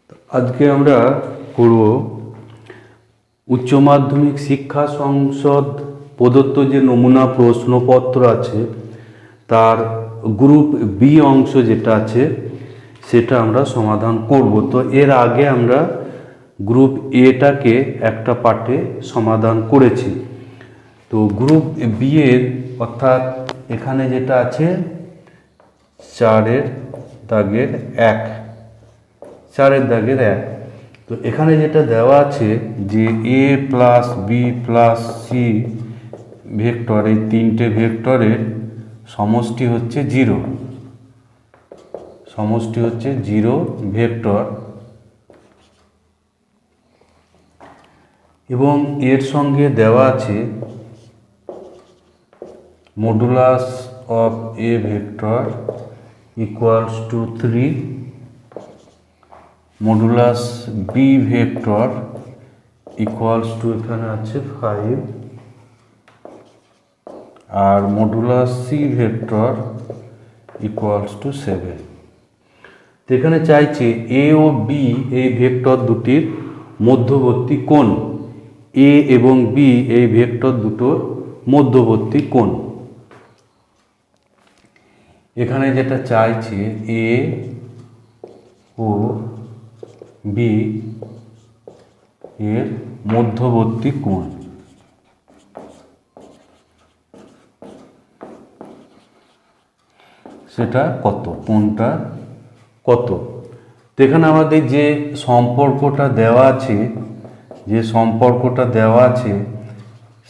আজকে আমরা করব উচ্চ মাধ্যমিক শিক্ষা সংসদ প্রদত্ত যে নমুনা প্রশ্নপত্র আছে তার গ্রুপ বি অংশ যেটা আছে সেটা আমরা সমাধান করব। তো এর আগে আমরা গ্রুপ এটাকে একটা পার্টে সমাধান করেছি। তো গ্রুপ বি এর অর্থাৎ এখানে যেটা আছে 4-এর দাগের 1, 4-এর দাগের 1। তো এখানে যেটা দেওয়া আছে যে A plus B plus C vector, এই তিনটে ভেক্টরের সমষ্টি হচ্ছে 0, সমষ্টি হচ্ছে 0 ভেক্টর, এবং এর সঙ্গে দেওয়া আছে modulus of A vector equals to 3, modulus B vector equals to এখানে আছে 5, আর modulus C vector equals to 7। তো এখানে চাইছে এ ও বি এই ভেক্টর দুটির মধ্যবর্তী কোণ, এ এবং বি এই ভেক্টর দুটোর মধ্যবর্তী কোণ। এখানে যেটা চাইছে এ ও বি এর মধ্যবর্তী কোণ, সেটা কত, কোণটা কত। তো এখানে আমাদের যে সম্পর্কটা দেওয়া আছে,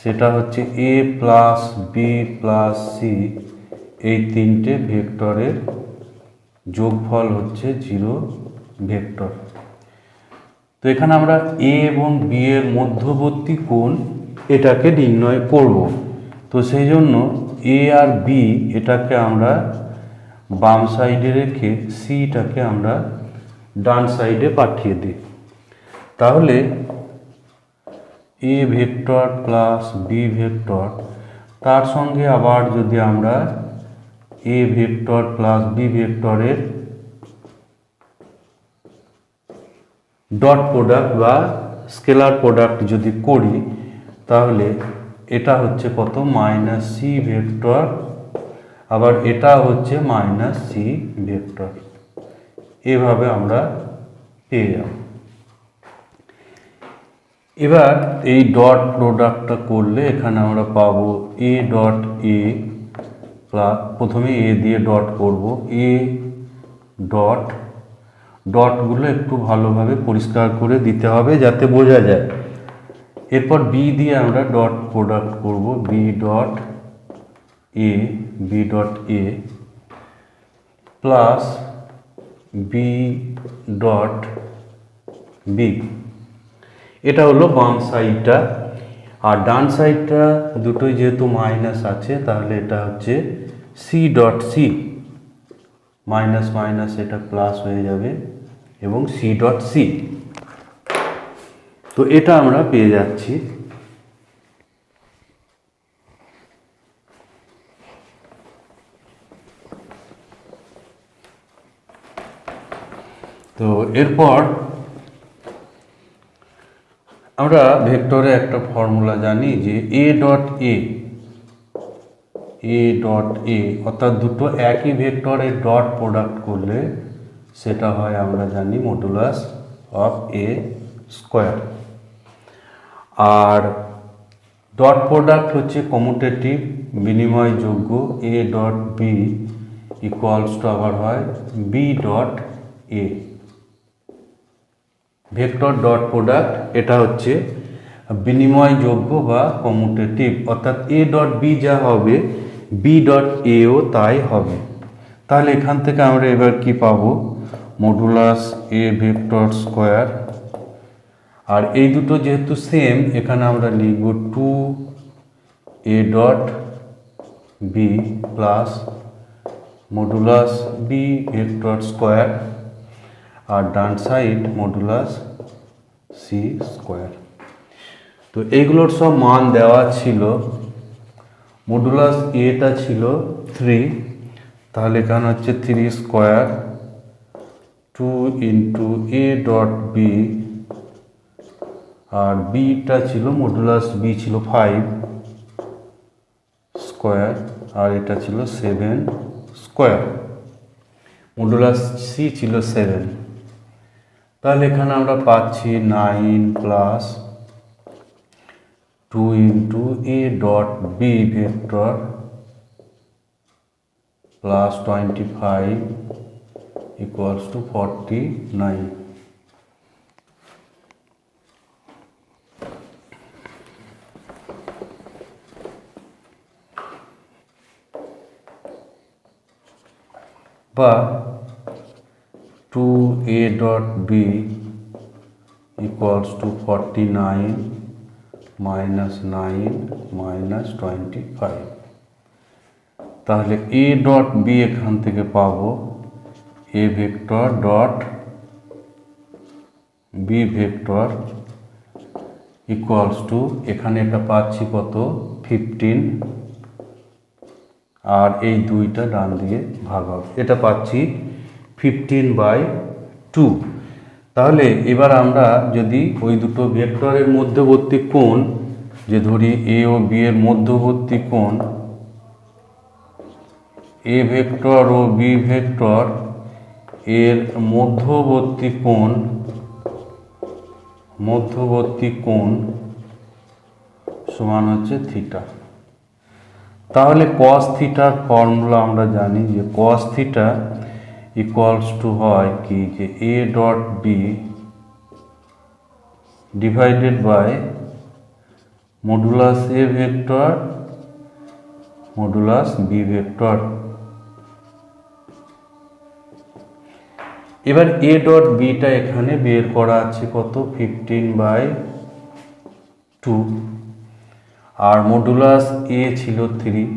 সেটা হচ্ছে এ প্লাস বি প্লাস সি এই তিনটে ভেক্টরের যোগফল হচ্ছে 0 ভেক্টর। তো এখানে আমরা এ এবং বি এর মধ্যবর্তী কোণ এটাকে নির্ণয় করব। তো সেই জন্য এ আর বি এটাকে আমরা বাম সাইডে রেখে সিটাকে আমরা ডান সাইডে পাঠিয়ে দিই। তাহলে A vector plus B vector, তার সঙ্গে আবার যদি আমরা এ ভেক্টর প্লাস বি ভেক্টরের ডট প্রোডাক্ট বা স্কেলার প্রোডাক্ট যদি করি, তাহলে এটা হচ্ছে কত, মাইনাস সি ভেক্টর, আবার এটা হচ্ছে মাইনাস সি ভেক্টর। এভাবে আমরা পেয়ে যাব। এবার এই ডট প্রোডাক্টটা করলে এখানে আমরা পাবো এ ডট এ প্লাস, প্রথমে এ দিয়ে ডট করব, এ ডট, ডটগুলো একটু ভালোভাবে পরিষ্কার করে দিতে হবে যাতে বোঝা যায়। এরপর বি দিয়ে আমরা ডট প্রোডাক্ট করব, B dot A, B dot A plus B dot B. এটা হলো বাম সাইডটা, আর ডান সাইডটা দুটোই যেহেতু মাইনাস আছে তাহলে এটা হচ্ছে C dot C, minus minus এটা প্লাস হয়ে যাবে এবং সি ডট সি। তো এটা আমরা পেয়ে যাচ্ছি। তো এরপর আমরা ভেক্টরে একটা ফর্মুলা জানি যে A dot A, A dot A অর্থাৎ দুটো একই ভেক্টরের ডট প্রোডাক্ট করলে সেটা হয় আমরা জানি মডুলাস অফ এ স্কোয়ার। আর ডট প্রোডাক্ট হচ্ছে কমিউটেটিভ, বিনিময়যোগ্য, A dot B equals to আবার হয় B dot A. Vector dot product এটা হচ্ছে বিনিময়যোগ্য বা কমিউটেটিভ, অর্থাৎ এ ডট বি যা হবে বি ডট এও তাই হবে। তাহলে এখান থেকে আমরা এবার কি পাবো, মডুলাস এ ভেক্টর স্কোয়ার, আর এই দুটো যেহেতু সেম এখানে আমরা লিখব 2 A dot B plus modulus B vector square, আর ডান সাইড মডুলাস সি স্কোয়ার। তো এইগুলোর সব মান দেওয়া ছিল। মডুলাস এটা ছিল 3, তাহলে এখানে হচ্ছে 3 square 2 into A dot B, আর বিটা ছিল মডুলাস বি ছিল 5 স্কোয়ার, আর এটা ছিল 7 স্কোয়ার, মডুলাস সি ছিল 7। তাহলে এখানে আমরা পাচ্ছি 9 plus 2 into A dot B vector plus 25 equals to 49। বা 2a dot B equals to 49 minus 9 minus 25। তাহলে এ ডট বি এখান থেকে পাবো A vector dot B vector equals to, এখানে এটা পাচ্ছি কত 15, আর এই দুইটা ডান দিয়ে ভাগ হবে, এটা পাচ্ছি 15/2। তাহলে এবার আমরা যদি ওই দুটো ভেক্টরের মধ্যবর্তী কোণ, যে ধরি এ ও বি এর মধ্যবর্তী কোণ, এ ভেক্টর ও বি ভেক্টর এর মধ্যবর্তী কোণ সমান হচ্ছে থিটা। তাহলে cos থিটার ফর্মুলা আমরা জানি যে cos থিটা ইকুয়ালস টু হয় কি, যে A dot B divided by modulus A vector modulus B vector. এবার এ ডট বিটা এখানে বের করা আছে কত 15/2, আর মডুলাস এ ছিল 3,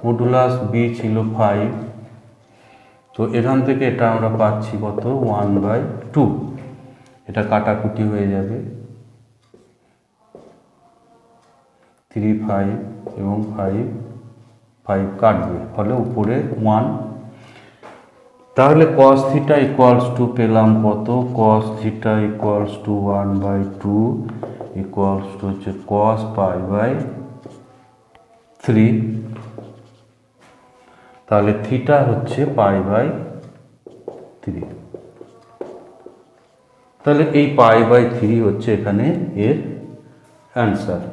মডুলাস বি ছিল 5, তো এখান থেকে এটা আমরা পাচ্ছি কত 1/2। এটা কাটাকুটি হয়ে যাবে, 3 5 এবং 5 5 কাটবে, ফলে উপরে 1। তাহলে cos থিটা ইকুয়ালস টু পেলাম কত, cos theta equals two 1/2 equals to হচ্ছে cos π/3। তাহলে থিটা হচ্ছে π/3। তাহলে এই π/3 হচ্ছে এখানে এর অ্যান্সার।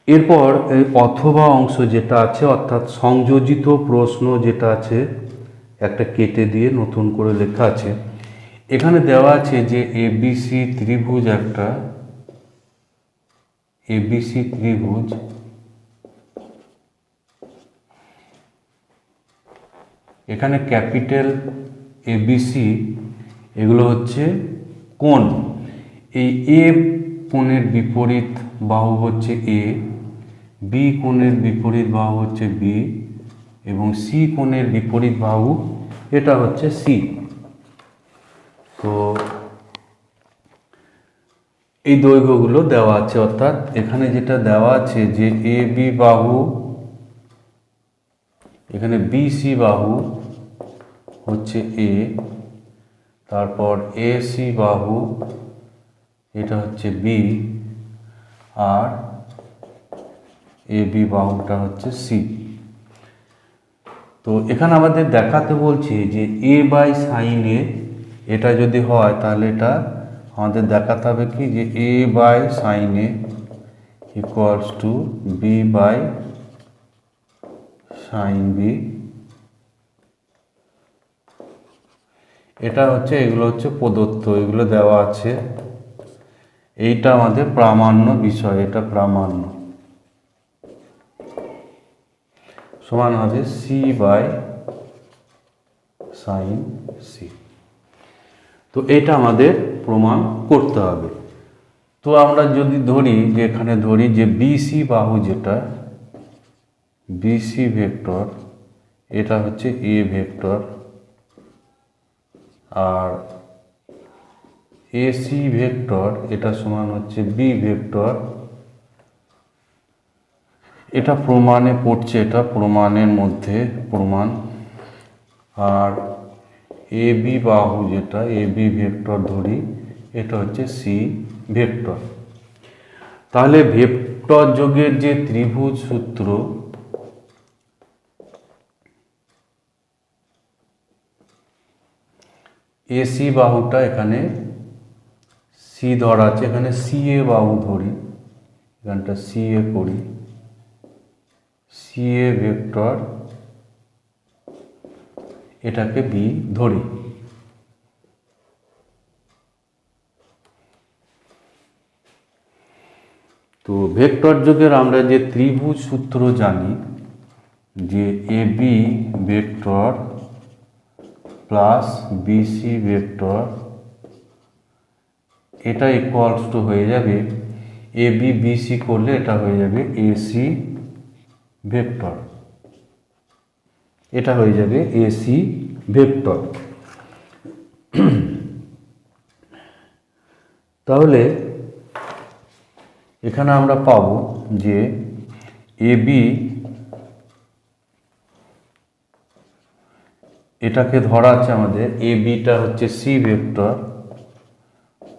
এরপর এই অথবা অংশ যেটা আছে, অর্থাৎ সংযোজিত প্রশ্ন যেটা আছে, একটা কেটে দিয়ে নতুন করে লেখা আছে। এখানে দেওয়া আছে যে এবিসি ত্রিভুজ, একটা এবিসি ত্রিভুজ, এখানে ক্যাপিটাল এবিসি এগুলো হচ্ছে কোণ। এই এ কোণের বিপরীত বাহু হচ্ছে এ, বি কোণের বিপরীত বাহু হচ্ছে বি, এবং সি কোণের বিপরীত বাহু এটা হচ্ছে সি। তো এই দৈর্ঘ্যগুলো দেওয়া আছে, অর্থাৎ এখানে যেটা দেওয়া আছে যে এ বি বাহু, এখানে বি সি বাহু হচ্ছে এ, তারপর এ সি বাহু এটা হচ্ছে বি, আর এ বি বাহুটা হচ্ছে সি। তো এখানে আমাদের দেখাতে বলছে যে এ বাই সাইন এ এটা যদি হয়, তাহলে এটা আমাদের দেখাতে হবে কি, যে A by sine A equals to B by sine B. এটা হচ্ছে, এগুলো হচ্ছে প্রদত্ত, এগুলো দেওয়া আছে। এইটা আমাদের প্রামাণ্য বিষয়, এটা প্রামাণ্য, সমান হবে সি বাই সাইন সি। তো এটা আমাদের প্রমাণ করতে হবে। তো আমরা যদি ধরি যে, এখানে ধরি যে বিসি বাহু, যেটা বিসি ভেক্টর এটা হচ্ছে এ ভেক্টর, আর এসি ভেক্টর এটা সমান হচ্ছে বি ভেক্টর, এটা প্রমাণে পড়ছে, এটা প্রমাণের মধ্যে প্রমাণ। আর এ বি বাহু, যেটা এ বি ভেক্টর ধরি, এটা হচ্ছে সি ভেক্টর। তাহলে ভেক্টর যোগের যে ত্রিভুজ সূত্র, এসি বাহুটা এখানে সি ধরা আছে, এখানে সি এ বাহু ধরি, এখানটা সি এ করি, সি এ ভেক্টর, এটাকে বি ধরি। তো ভেক্টর যোগের আমরা যে ত্রিভুজ সূত্র জানি, যে A B vector plus BC vector, এটা ইকুয়ালস টু হয়ে যাবে এ বি বিসি করলে এটা হয়ে যাবে এসি ভেক্টর, এটা হয়ে যাবে এসি ভেক্টর। তাহলে এখানে আমরা পাব যে এ বি, এটাকে ধরা আছে আমাদের, এ বিটা হচ্ছে সি ভেক্টর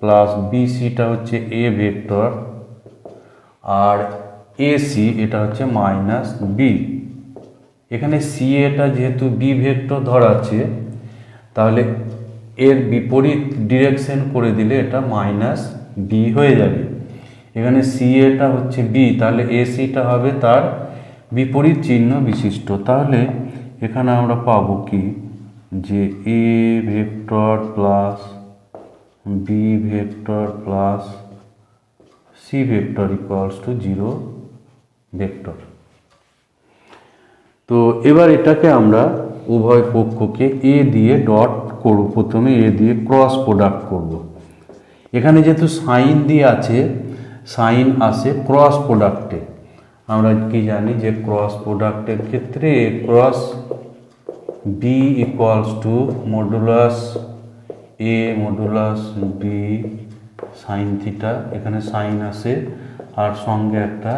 প্লাস বি সিটা হচ্ছে A vector, R A C এটা হচ্ছে মাইনাস বি। এখানে সি এটা যেহেতু বি ভেক্টর ধরা আছে, তাহলে এর বিপরীত ডিরেকশন করে দিলে এটা মাইনাস বি হয়ে যাবে। এখানে সি এটা হচ্ছে বি, তাহলে এ সিটা হবে তার বিপরীত চিহ্ন বিশিষ্ট। তাহলে এখানে আমরা পাবো কি, যে A vector plus B vector plus C vector equals to 0 vector. তো এবার এটাকে আমরা উভয় পক্ষকে এ দিয়ে ডট করব, প্রথমে এ দিয়ে ক্রস প্রোডাক্ট করব। এখানে যেহেতু সাইন দিয়ে আছে, সাইন আসে ক্রস প্রোডাক্টে। আমরা কি জানি যে ক্রস প্রোডাক্টের ক্ষেত্রে A cross B equals to modulus A modulus B sine theta, এখানে সাইন আসে আর সঙ্গে একটা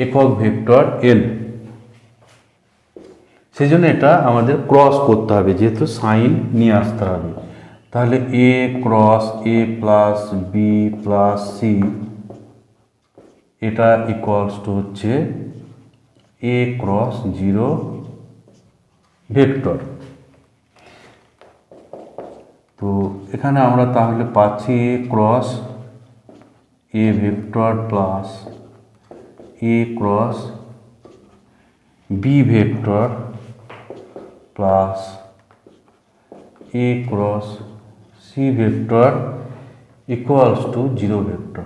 একক ভেক্টর এল। সেই জন্য এটা আমাদের ক্রস করতে হবে, যেহেতু সাইন নিয়ে আসতে হবে। তাহলে এ ক্রস এ প্লাস বি প্লাস সি, এটা ইকুয়ালস টু হচ্ছে এ ক্রস 0 ভেক্টর। তো এখানে আমরা তাহলে পাচ্ছি A cross A vector plus A cross B vector plus A cross C vector equals to 0 vector.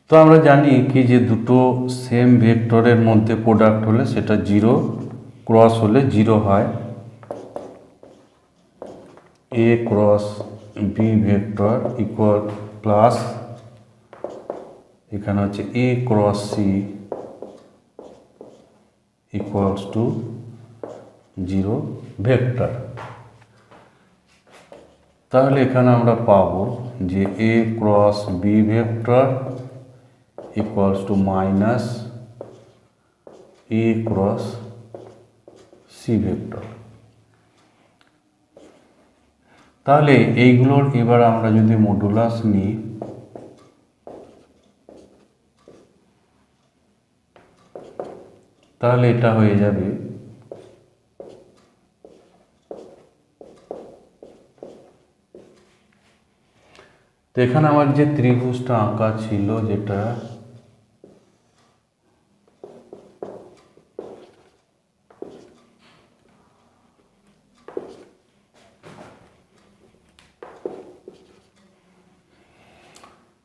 তো আমরা জানি কি যে দুটো সেম ভেক্টরের মধ্যে প্রোডাক্ট হলে সেটা 0, ক্রস হলে 0 হয়। A cross B vector equal plus এখানে হচ্ছে A cross C equals to 0 vector. তাহলে এখানে আমরা পাবো যে A cross B vector equals to minus A cross C vector. তাহলে এইগুলোর এবার আমরা যদি মডুলাস নিই, তাহলে এটা হয়ে যাবে তো এখানে আমার যে ত্রিভুজটা আঁকা ছিল, যেটা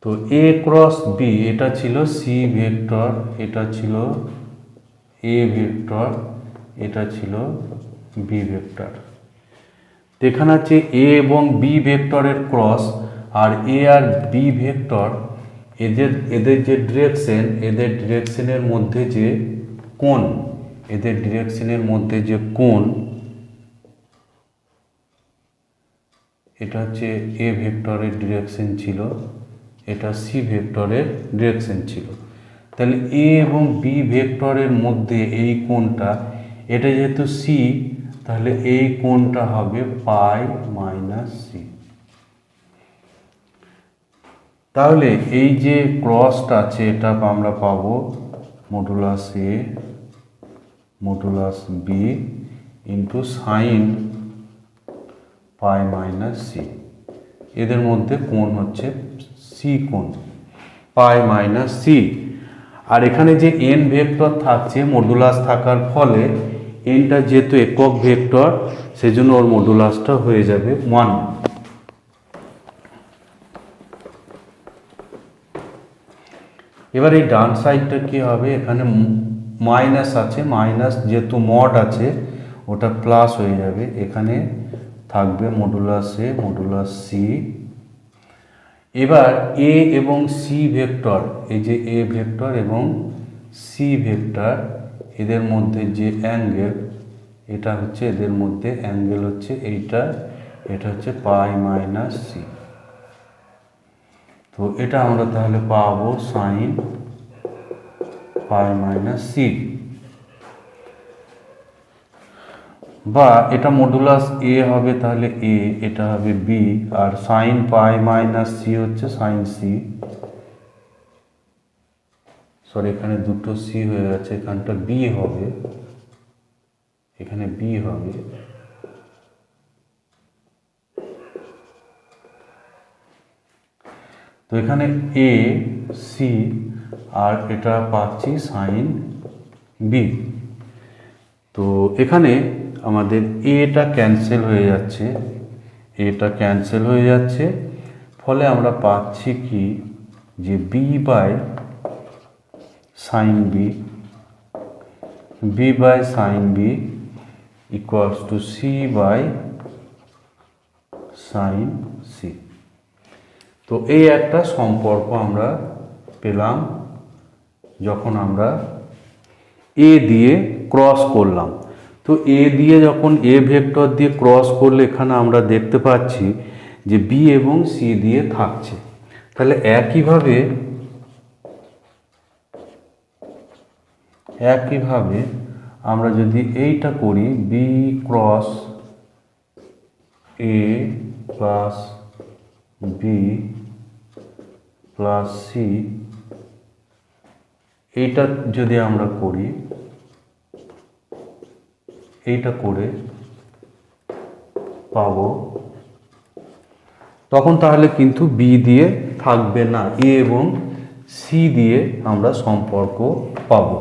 তো এ ক্রস বি এটা ছিল সি ভেক্টর, এটা ছিল এ ভেক্টর, এটা ছিল বি ভেক্টর। এখানে আছে এ এবং বি ভেক্টরের ক্রস, আর এ আর বি ভেক্টর এদের যে ডিরেকশন, এদের ডিরেকশনের মধ্যে যে কোণ, এদের ডিরেকশনের মধ্যে যে কোণ, এটা হচ্ছে এ ভেক্টরের ডিরেকশন ছিল, এটা সি ভেক্টরের ডিরেকশন ছিল। তাহলে এ এবং বি ভেক্টরের মধ্যে এই কোণটা, এটা যেহেতু সি, তাহলে এই কোণটা হবে পাই মাইনাস সি। তাহলে এই যে ক্রসটা আছে এটা আমরা পাবো modulus A modulus B into sine pi minus C. এদের মধ্যে কোণ হচ্ছে সি কোণ, পাই মাইনাস সি। আর এখানে যে এন ভেক্টর থাকছে মডুলাস থাকার ফলে, এনটা যেহেতু একক ভেক্টর সেজন্য ওর মডুলাসটা হয়ে যাবে 1। এবার এই ডান সাইডটা কি হবে, এখানে মাইনাস আছে, মাইনাস যেহেতু মড আছে ওটা প্লাস হয়ে যাবে, এখানে থাকবে মডুলাস এ মডুলাস সি। এবার এ এবং সি ভেক্টর, এই যে এ ভেক্টর এবং সি ভেক্টর, এদের মধ্যে যে অ্যাঙ্গেল, এটা হচ্ছে এদের মধ্যে অ্যাঙ্গেল হচ্ছে এইটা, এটা হচ্ছে পাই মাইনাস সি। তো এটা আমরা তাহলে পাবো সাইন পাই মাইনাস সি, বা এটা মডুলাস এ হবে, তাহলে এ, এটা হবে বি, আর সাইন পাই মাইনাস সি হচ্ছে সাইন সি। সরি, এখানে দুটো সি হয়ে গেছে, এখানটা বি হবে, এখানে বি হবে। তো এখানে এ সি আর এটা পাচ্ছি সাইন বি। তো এখানে আমাদের এটা ক্যান্সেল হয়ে যাচ্ছে, এটা ক্যান্সেল হয়ে যাচ্ছে, ফলে আমরা পাচ্ছি কি যে B by sine B, B by sine B equals to C by sine C. তো এই একটা সম্পর্ক আমরা পেলাম যখন আমরা এ দিয়ে ক্রস করলাম। তো এ দিয়ে যখন এ ভেক্টর দিয়ে ক্রস করলে এখানে আমরা দেখতে পাচ্ছি যে বি এবং সি দিয়ে থাকছে। তাহলে একইভাবে আমরা যদি এইটা করি, বি ক্রস এ প্লাস বি প্লাস সি, এইটা যদি আমরা করি, এইটা করে পাবো, তখন তাহলে কিন্তু বি দিয়ে থাকবে না, এ এবং সি দিয়ে আমরা সম্পর্ক পাবো।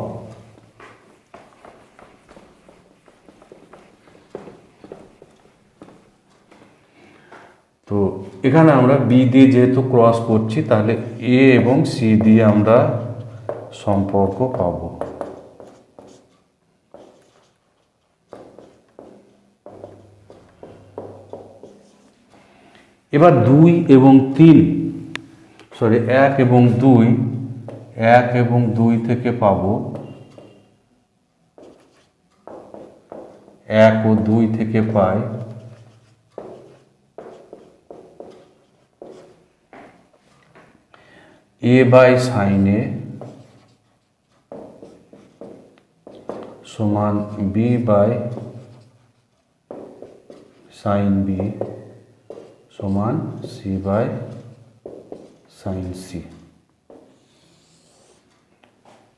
তো এখানে আমরা বি দিয়ে যেহেতু ক্রস করছি, তাহলে এ এবং সি দিয়ে আমরা সম্পর্ক পাবো। এবার 2 এবং 3, সরি 1 এবং 2, 1 এবং 2 থেকে পাবো, 1 ও 2 থেকে পাই এ বাই সাইন এ সমান বি বাই সাইন বি সমান সি বাই সাইন সি।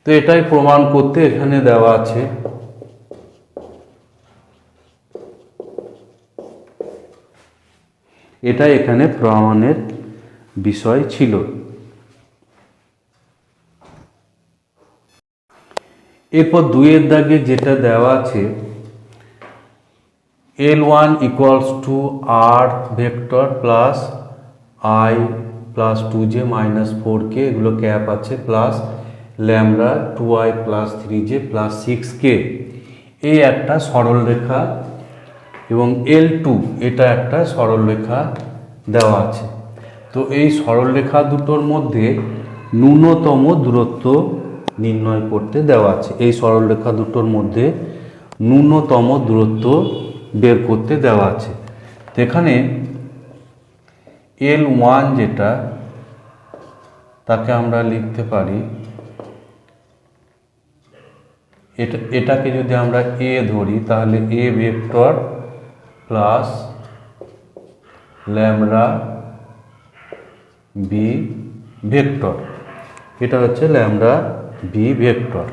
তো এটাই প্রমাণ করতে এখানে দেওয়া আছে। এটাই এখানে প্রমাণের বিষয় ছিল। এরপর 2 এর দাগে যেটা দেওয়া আছে, L1 equals to R vector plus I plus 2j minus 4k, এগুলো ক্যাপ আছে, plus lambda 2i plus 3j plus 6k, এই একটা সরলরেখা, এবং L2 এটা একটা সরলরেখা দেওয়া আছে। তো এই সরলরেখা দুটোর মধ্যে ন্যূনতম দূরত্ব নির্ণয় করতে দেওয়া আছে। এই সরলরেখা দুটোর মধ্যে ন্যূনতম দূরত্ব বের করতে দেওয়া আছে। তো এখানে L1 যেটা, তাকে আমরা লিখতে পারি, এটাকে যদি আমরা এ ধরি তাহলে A vector plus lambda B vector, এটা হচ্ছে ল্যামডা বি ভেক্টর।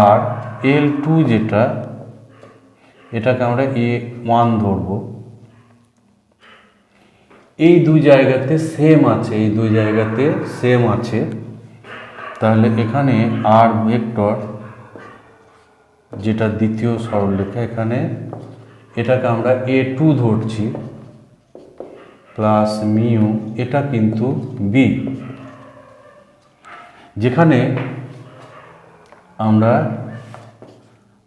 আর L2 যেটা, এটাকে আমরা A1 ধরব। এই দুই জায়গাতে সেম আছে, এই দুই জায়গাতে সেম আছে। তাহলে এখানে আর ভেক্টর যেটা দ্বিতীয় সরলরেখা, এখানে এটাকে আমরা A2 ধরছি প্লাস মিউ, এটা কিন্তু বি। যেখানে আমরা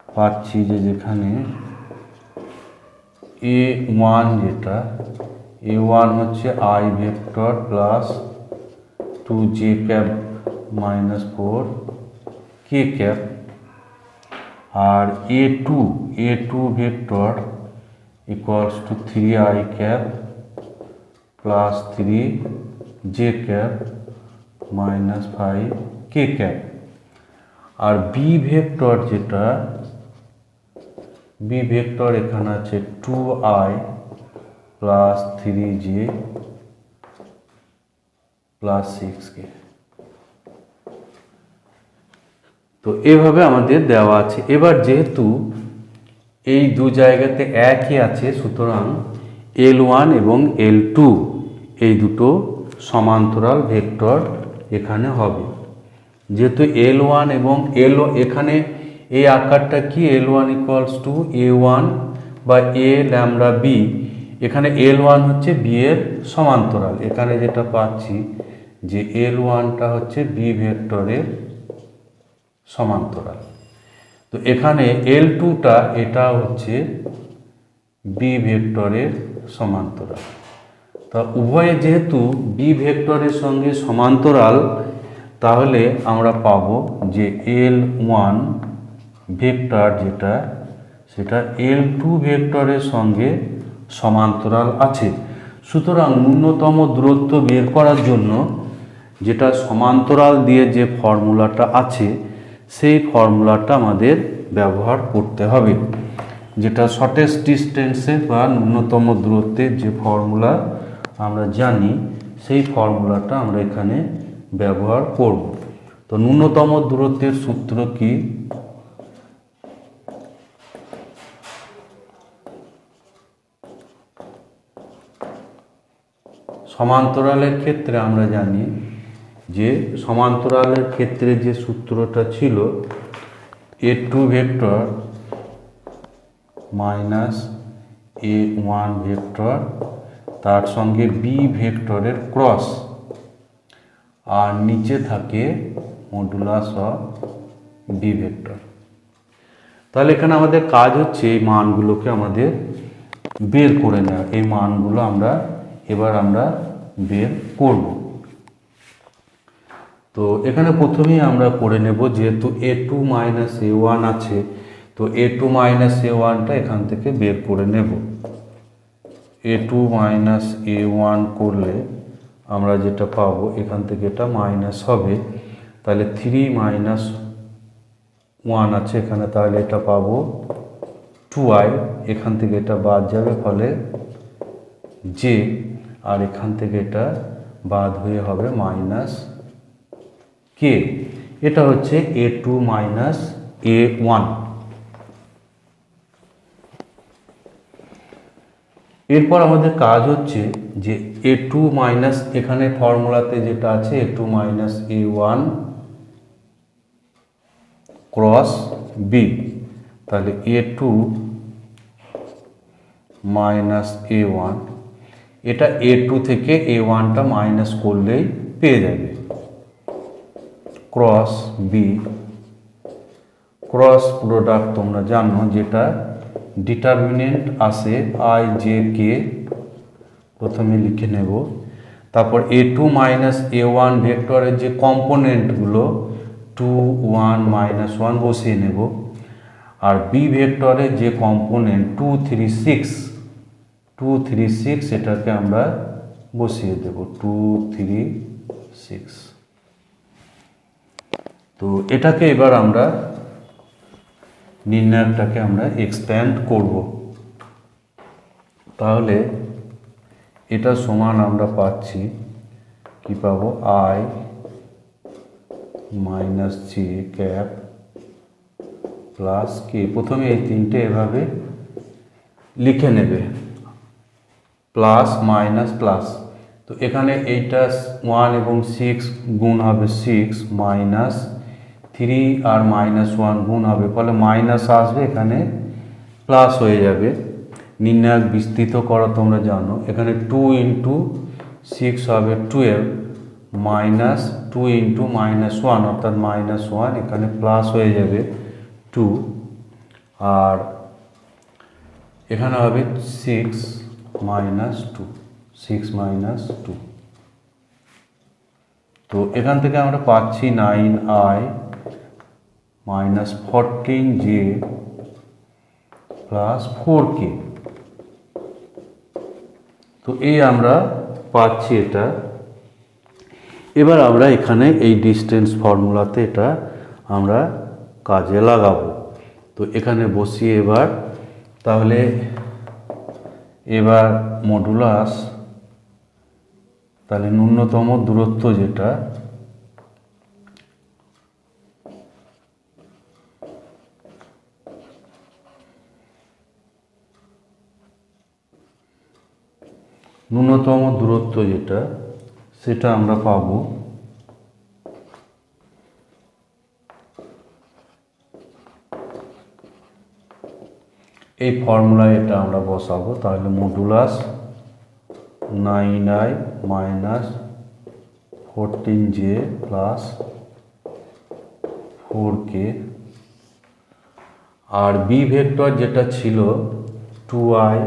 পাচ্ছি যে যেখানে A1 যেটা, A1 হচ্ছে I vector plus 2j cap minus 4k cap, আর A2 vector equals to 3i cap plus 3j cap minus 5k cap. আর বি ভেক্টর যেটা, বি ভেক্টর এখানে আছে 2i plus 3j plus 6k। তো এভাবে আমাদের দেওয়া আছে। এবার যেহেতু এই দু জায়গাতে একই আছে, সুতরাং L1 এবং L2 এই দুটো সমান্তরাল ভেক্টর এখানে হবে। যেহেতু L1 এবং এখানে এই আকারটা কি, L1 ইকুয়ালস টু A1 বা A ল্যামডা বি, এখানে L1 হচ্ছে বি এর সমান্তরাল। এখানে যেটা পাচ্ছি যে L1টা হচ্ছে বি ভেক্টরের সমান্তরাল। তো এখানে L2টা এটা হচ্ছে বি ভেক্টরের সমান্তরাল। তা উভয়ে যেহেতু বি ভেক্টরের সঙ্গে সমান্তরাল, তাহলে আমরা পাবো যে L1 ভেক্টর যেটা, সেটা L2 ভেক্টরের সঙ্গে সমান্তরাল আছে। সুতরাং ন্যূনতম দূরত্ব বের করার জন্য যেটা সমান্তরাল দিয়ে যে ফর্মুলাটা আছে, সেই ফর্মুলাটা আমাদের ব্যবহার করতে হবে, যেটা শর্টেস্ট ডিস্টেন্সে বা ন্যূনতম দূরত্বের যে ফর্মুলা আমরা জানি, সেই ফর্মুলাটা আমরা এখানে ব্যবহার করব। তো ন্যূনতম দূরত্বের সূত্র কি? সমান্তরালের ক্ষেত্রে আমরা জানি যে সমান্তরালের ক্ষেত্রে যে সূত্রটা ছিল, A2 vector minus A1 vector, তার সঙ্গে বি ভেক্টরের ক্রস, আর নিচে থাকে মডুলাস অফ বি ভেক্টর। তাহলে এখানে আমাদের কাজ হচ্ছে এই মানগুলোকে আমাদের বের করে নেওয়া। এই মানগুলো এবার আমরা বের করব। তো এখানে প্রথমেই আমরা করে নেব, যেহেতু A2 মাইনাস A1 আছে, তো A2 মাইনাস A1টা এখান থেকে বের করে নেব। A2 মাইনাস A1 করলে আমরা যেটা পাবো, এখান থেকে এটা মাইনাস হবে, তাহলে 3 মাইনাস 1 আছে এখানে, তাহলে এটা পাবো 2i, এখান থেকে এটা বাদ যাবে, ফলে j, আর এখান থেকে এটা বাদ হয়ে হবে মাইনাস k। এটা হচ্ছে A2 মাইনাস A1। এরপর আমাদের কাজ হচ্ছে যে A2 মাইনাস, এখানে ফর্মুলাতে যেটা আছে A2 minus A1 cross B, তাহলে A2 মাইনাস A1, এটা A2 থেকে A1টা মাইনাস করলেই পেয়ে যাবে, ক্রস বি, ক্রস প্রোডাক্ট তোমরা জানো, যেটা ডিটারমিনেন্ট আসে i j k, প্রথমে লিখে নেব। তারপর a2 মাইনাস a1 ভেক্টরের যে কম্পোনেন্টগুলো 2 1 মাইনাস 1 বসিয়ে নেব, আর বি ভেক্টরের যে কম্পোনেন্ট 2 3 6 2 3 6 এটাকে আমরা বসিয়ে দেব 2 3 6। তো এটাকে এবার আমরা নির্ণায়কটাকে আমরা এক্সপ্যান্ড করব। তাহলে এটা সমান আমরা পাচ্ছি কি পাবো, i minus J cap plus K. প্রথমে এই তিনটে এভাবে লিখে নেবে, প্লাস মাইনাস প্লাস। তো এখানে এইটা 1 এবং 6 গুণ হবে 6 মাইনাস 3 আর মাইনাস 1 গুণ হবে, ফলে মাইনাস আসবে, এখানে প্লাস হয়ে যাবে। নির্ণায়ক বিস্তৃত করা তোমরা জানো, এখানে 2 ইন্টু 6 হবে 12 মাইনাস 2 ইন্টু মাইনাস 1 অর্থাৎ মাইনাস 1, এখানে প্লাস হয়ে যাবে 2, আর এখানে হবে 6 মাইনাস 2 6 মাইনাস 2। তো এখান থেকে আমরা পাচ্ছি 9i minus 14j plus 4k। তো এই আমরা পাচ্ছি এটা। এবার আমরা এখানে এই ডিস্টেন্স ফর্মুলাতে এটা আমরা কাজে লাগাবো। তো এখানে বসিয়ে তাহলে এবার মডুলাস, তাহলে ন্যূনতম দূরত্ব যেটা সেটা আমরা পাবো এই ফর্মুলায়, এটা আমরা বসাবো। তাহলে modulus 9i minus 14j plus 4k, আর বি ভেক্টর যেটা ছিল 2i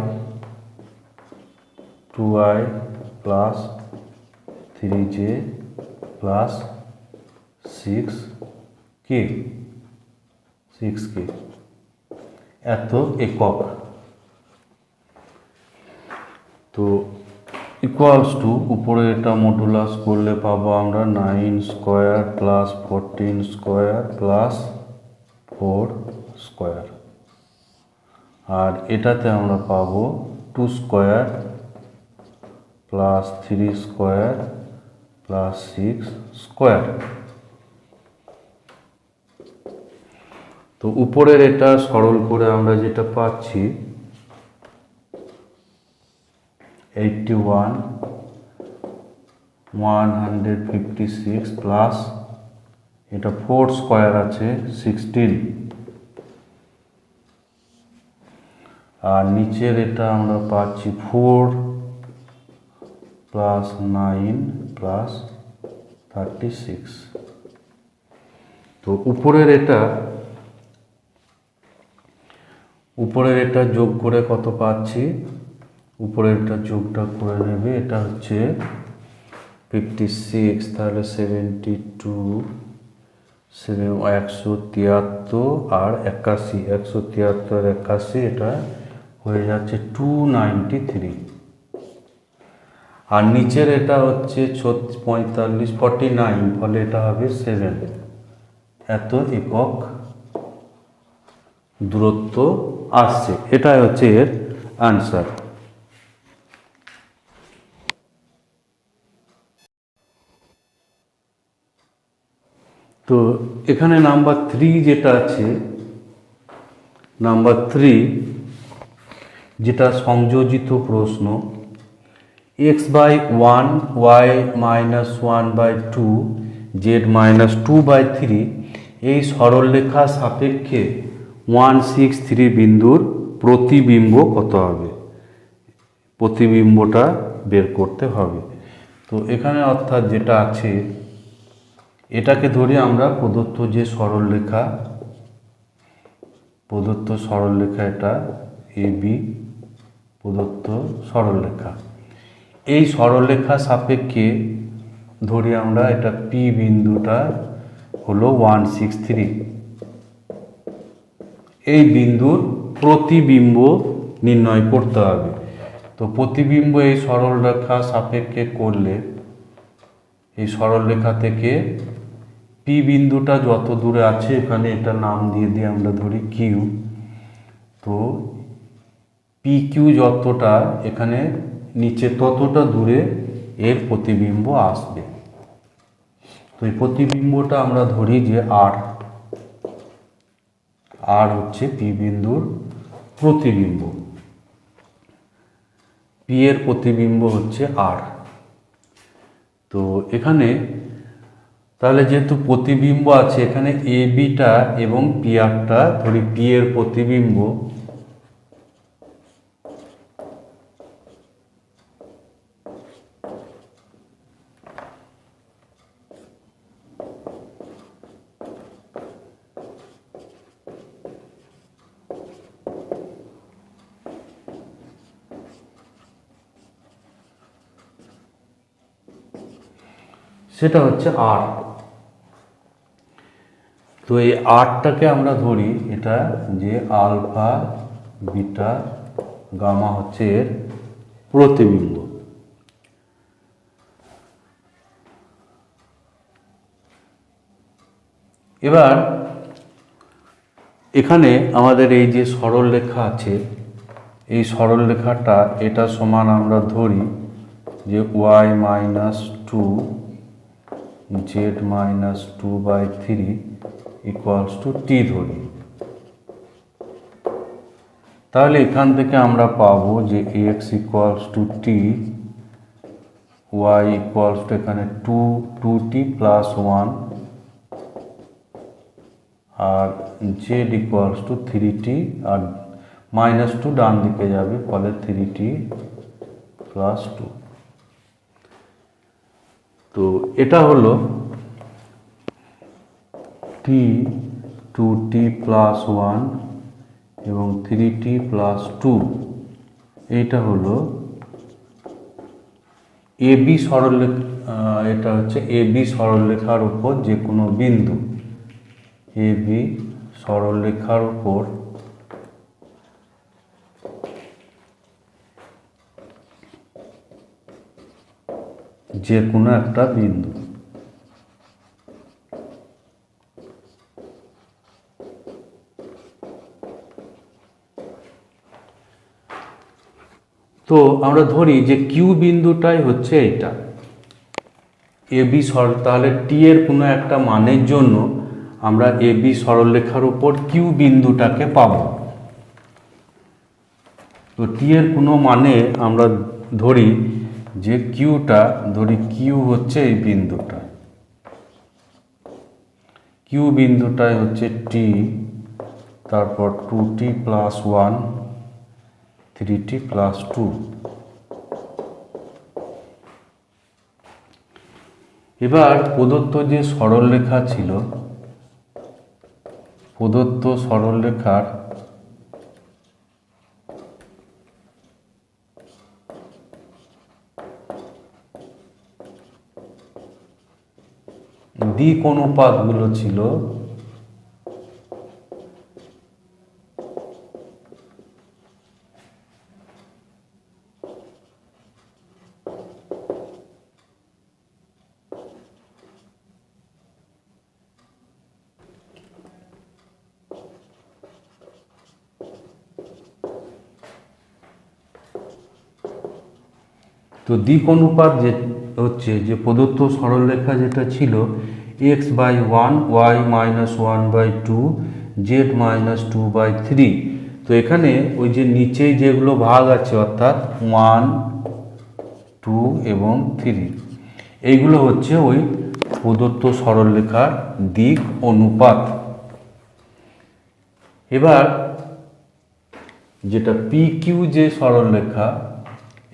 plus 3j plus 6k এত একক। তো ইকুয়ালস টু উপরে এটা মডুলাস করলে পাবো আমরা 9 square plus 14 square plus 4 square, আর এটাতে আমরা পাবো 2 square plus 3 square plus 6 square. তো উপরের এটা সরল করে আমরা যেটা পাচ্ছি 81 156 প্লাস এটা 4 স্কোয়ার আছে 16, আর নিচের এটা আমরা পাচ্ছি 4 প্লাস 9 প্লাস 36। তো উপরের এটা যোগ করে কত পাচ্ছি, উপরের এটা যোগটা করে নেবে, এটা হচ্ছে 56, তাহলে 72 173 আর 81, 173 আর 81 এটা হয়ে যাচ্ছে 293, আর নিচের এটা হচ্ছে 45 49, ফলে এটা হবে 7, এত একক দূরত্ব আসছে। এটাই হচ্ছে এর আনসার। তো এখানে নাম্বার 3 যেটা আছে, নাম্বার 3 যেটা সংযোজিত প্রশ্ন, x/1 y - 1/2 z - 2/3 এই সরলরেখার সাপেক্ষে 163 বিন্দুর প্রতিবিম্ব কত হবে, প্রতিবিম্বটা বের করতে হবে। তো এখানে অর্থাৎ যেটা আছে এটাকে ধরে আমরা প্রদত্ত যে সরলরেখা, এটা AB প্রদত্ত সরলরেখা, এই সরলরেখা সাপেক্ষে ধরি আমরা এটা পি বিন্দুটা হলো 163। এই বিন্দুর প্রতিবিম্ব নির্ণয় করতে হবে। তো প্রতিবিম্ব এই সরলরেখা সাপেক্ষে করলে এই সরলরেখা থেকে পি বিন্দুটা যত দূরে আছে, এখানে এটা নাম দিয়ে দিয়ে আমরা ধরি কিউ। তো পি কিউ যতটা এখানে নিচে ততটা দূরে এর প্রতিবিম্ব আসবে। তো এই প্রতিবিম্বটা আমরা ধরি যে আর, আর হচ্ছে পি বিন্দুর প্রতিবিম্ব, পি এর প্রতিবিম্ব হচ্ছে আর। তো এখানে তাহলে যেহেতু প্রতিবিম্ব আছে, এখানে এ বিটা এবং পি আরটা ধরি পি এর প্রতিবিম্ব, সেটা হচ্ছে আর। তো এই আরটাকে আমরা ধরি এটা যে আলফা বিটা গামা হচ্ছে এর প্রতিবিম্ব। এবার এখানে আমাদের এই যে সরলরেখা আছে, এই সরলরেখাটা এটা সমান আমরা ধরি যে y - 2 z - 2/3 = t ধরি। তাহলে এখান থেকে আমরা পাবো যে x = t, y এখানে 2t + 1, আর z = 3t, আর -2 ডান দিকে যাবে, ফলে 3t + 2। তো এটা হলো t 2t + 1 এবং 3t + 2। এইটা হলো এবি সরলরেখা, এটা হচ্ছে এবি সরলরেখার উপর যে কোনো বিন্দু, এবি সরলরেখার উপর যে কোনো একটা বিন্দু। তো আমরা ধরি যে কিউ বিন্দুটাই হচ্ছে এটা এবি সরল, তাহলে টি এর কোনো একটা মানের জন্য আমরা এবি সরলরেখার উপর কিউ বিন্দুটাকে পাব। তো টি এর কোনো মানে আমরা ধরি যে কিউটা, ধরি কিউ হচ্ছে এই বিন্দুটা, কিউ বিন্দুটাই হচ্ছে টি, তারপর 2t + 1, 3t + 2। এবার প্রদত্ত যে সরলরেখা ছিল, প্রদত্ত সরলরেখার দিক অনুপাতগুলো ছিল তো দিক অনুপাত যে হচ্ছে যে প্রদত্ত সরলরেখা যেটা ছিল x/1, y - 1/2, z - 2/3। তো এখানে ওই যে নিচে যেগুলো ভাগ আছে অর্থাৎ 1, 2 এবং 3, এইগুলো হচ্ছে ওই প্রদত্ত সরলরেখার দিক অনুপাত। এবার যেটা পি কিউ যে সরলরেখা,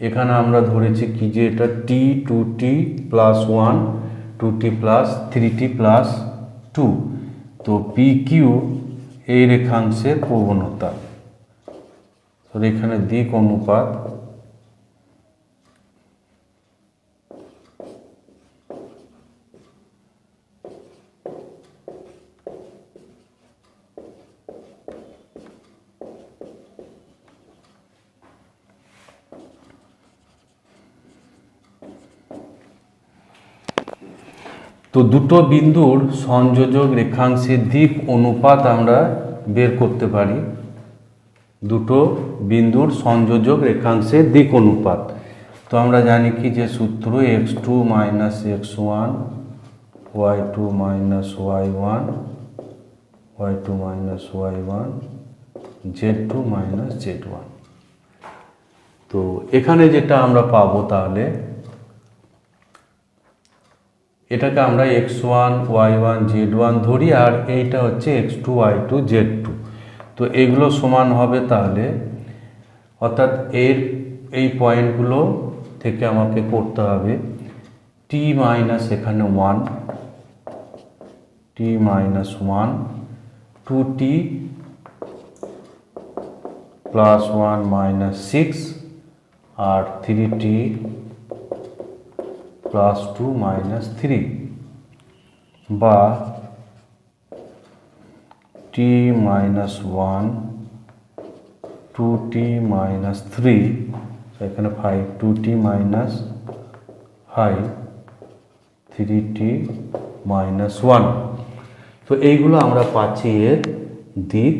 এখানে আমরা ধরেছি কি যে এটা টি 2t + 1, 2t + 3t + 2। তো পি কিউ এই রেখাংশের প্রবণতা, এখানে দিক অনুপাত তো দুটো বিন্দুর সংযোজক রেখাংশের দিক অনুপাত আমরা বের করতে পারি। দুটো বিন্দুর সংযোজক রেখাংশের দিক অনুপাত, তো আমরা জানি কি যে সূত্র x2 - x1 y2 - y1 y2 - y1 z2 - z1। তো এখানে যেটা আমরা পাবো, তাহলে এটাকে আমরা x1 y1 z1 ধরি, আর এইটা হচ্ছে x2 y2 z2। তো এগুলো সমান হবে, তাহলে অর্থাৎ এই পয়েন্টগুলো থেকে আমাকে করতে হবে t মাইনাস এখানে 1 t minus 1 2t plus 1 minus 6 আর 3t প্লাস 2 মাইনাস 3, বা t মাইনাস 1 2t মাইনাস 3, এখানে 5 2t মাইনাস 5 3t মাইনাস 1। তো এইগুলো আমরা পাচ্ছি এর দিক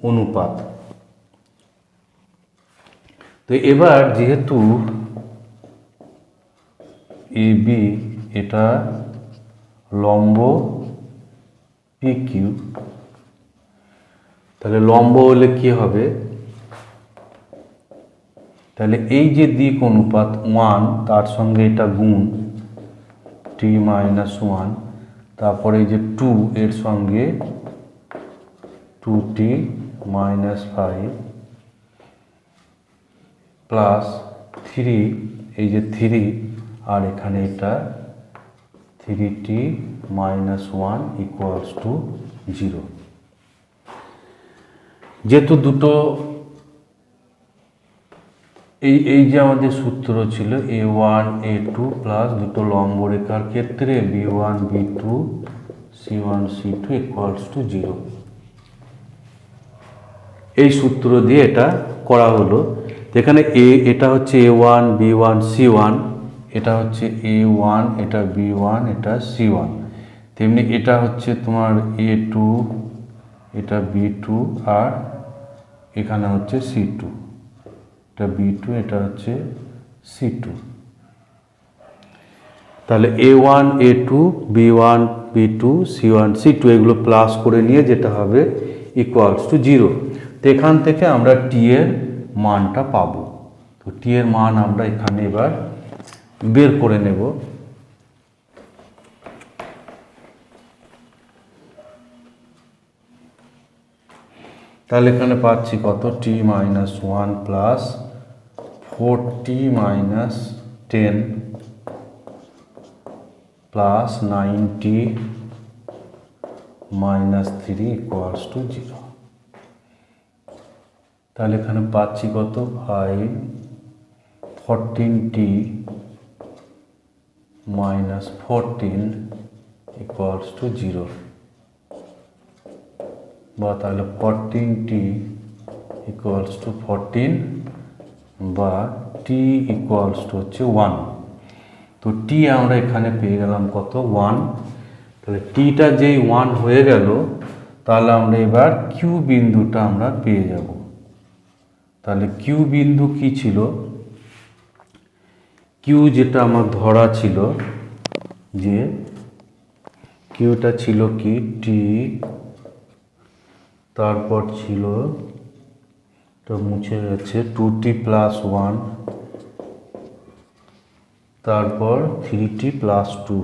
অনুপাত। তো এবার যেহেতু AB এটা লম্ব PQ, তাহলে লম্ব হলে কি হবে, তাহলে এই যে দিক অনুপাত 1 তার সঙ্গে এটা গুণ t মাইনাস 1, তারপরে এই যে 2 এর সঙ্গে 2t মাইনাস 5 প্লাস 3 এই যে 3 আর এখানে এটা 3t মাইনাস 1 ইকুয়ালস টু 0। যেহেতু দুটো এই যে আমাদের সূত্র ছিল a1 a2 প্লাস দুটো লম্ব রেখার ক্ষেত্রে b1 b2 c1 c2 equals to 0, এই সূত্র দিয়ে এটা করা হলো। এখানে এটা হচ্ছে a1 b1 c1, এটা হচ্ছে a1 এটা b1 এটা c1, তেমনি এটা হচ্ছে তোমার a2 এটা b2 আর এখানে হচ্ছে c2, এটা b2 এটা হচ্ছে c2। তাহলে a1 a2 b1 b2 c1 c2 এগুলো প্লাস করে নিয়ে যেটা হবে ইকুয়ালস টু 0। তো এখান থেকে আমরা t এর মানটা পাবো। তো t এর মান আমরা এখানে এবার বের করে নেব। তাহলে এখানে পাচ্ছি কত, t minus 1 plus 4t minus 10 plus 9t minus 3 equals to 0। তাহলে এখানে পাচ্ছি কত, 5 14t মাইনাস 14 ইকুয়ালস টু 0, বা তাহলে 14t ইকুয়ালস টু 14 বা t ইকুয়ালস টু হচ্ছে 1। তো t আমরা এখানে পেয়ে গেলাম কত, 1। তাহলে tটা যেই 1 হয়ে গেল, তাহলে আমরা এবার q বিন্দুটা আমরা পেয়ে যাব। তাহলে q বিন্দু কি ছিল, q যেটা আমার ধরা ছিল যে qটা ছিল কি t, তারপর ছিল তো মুছে গেছে 2t প্লাস 1, তারপর 3t প্লাস 2।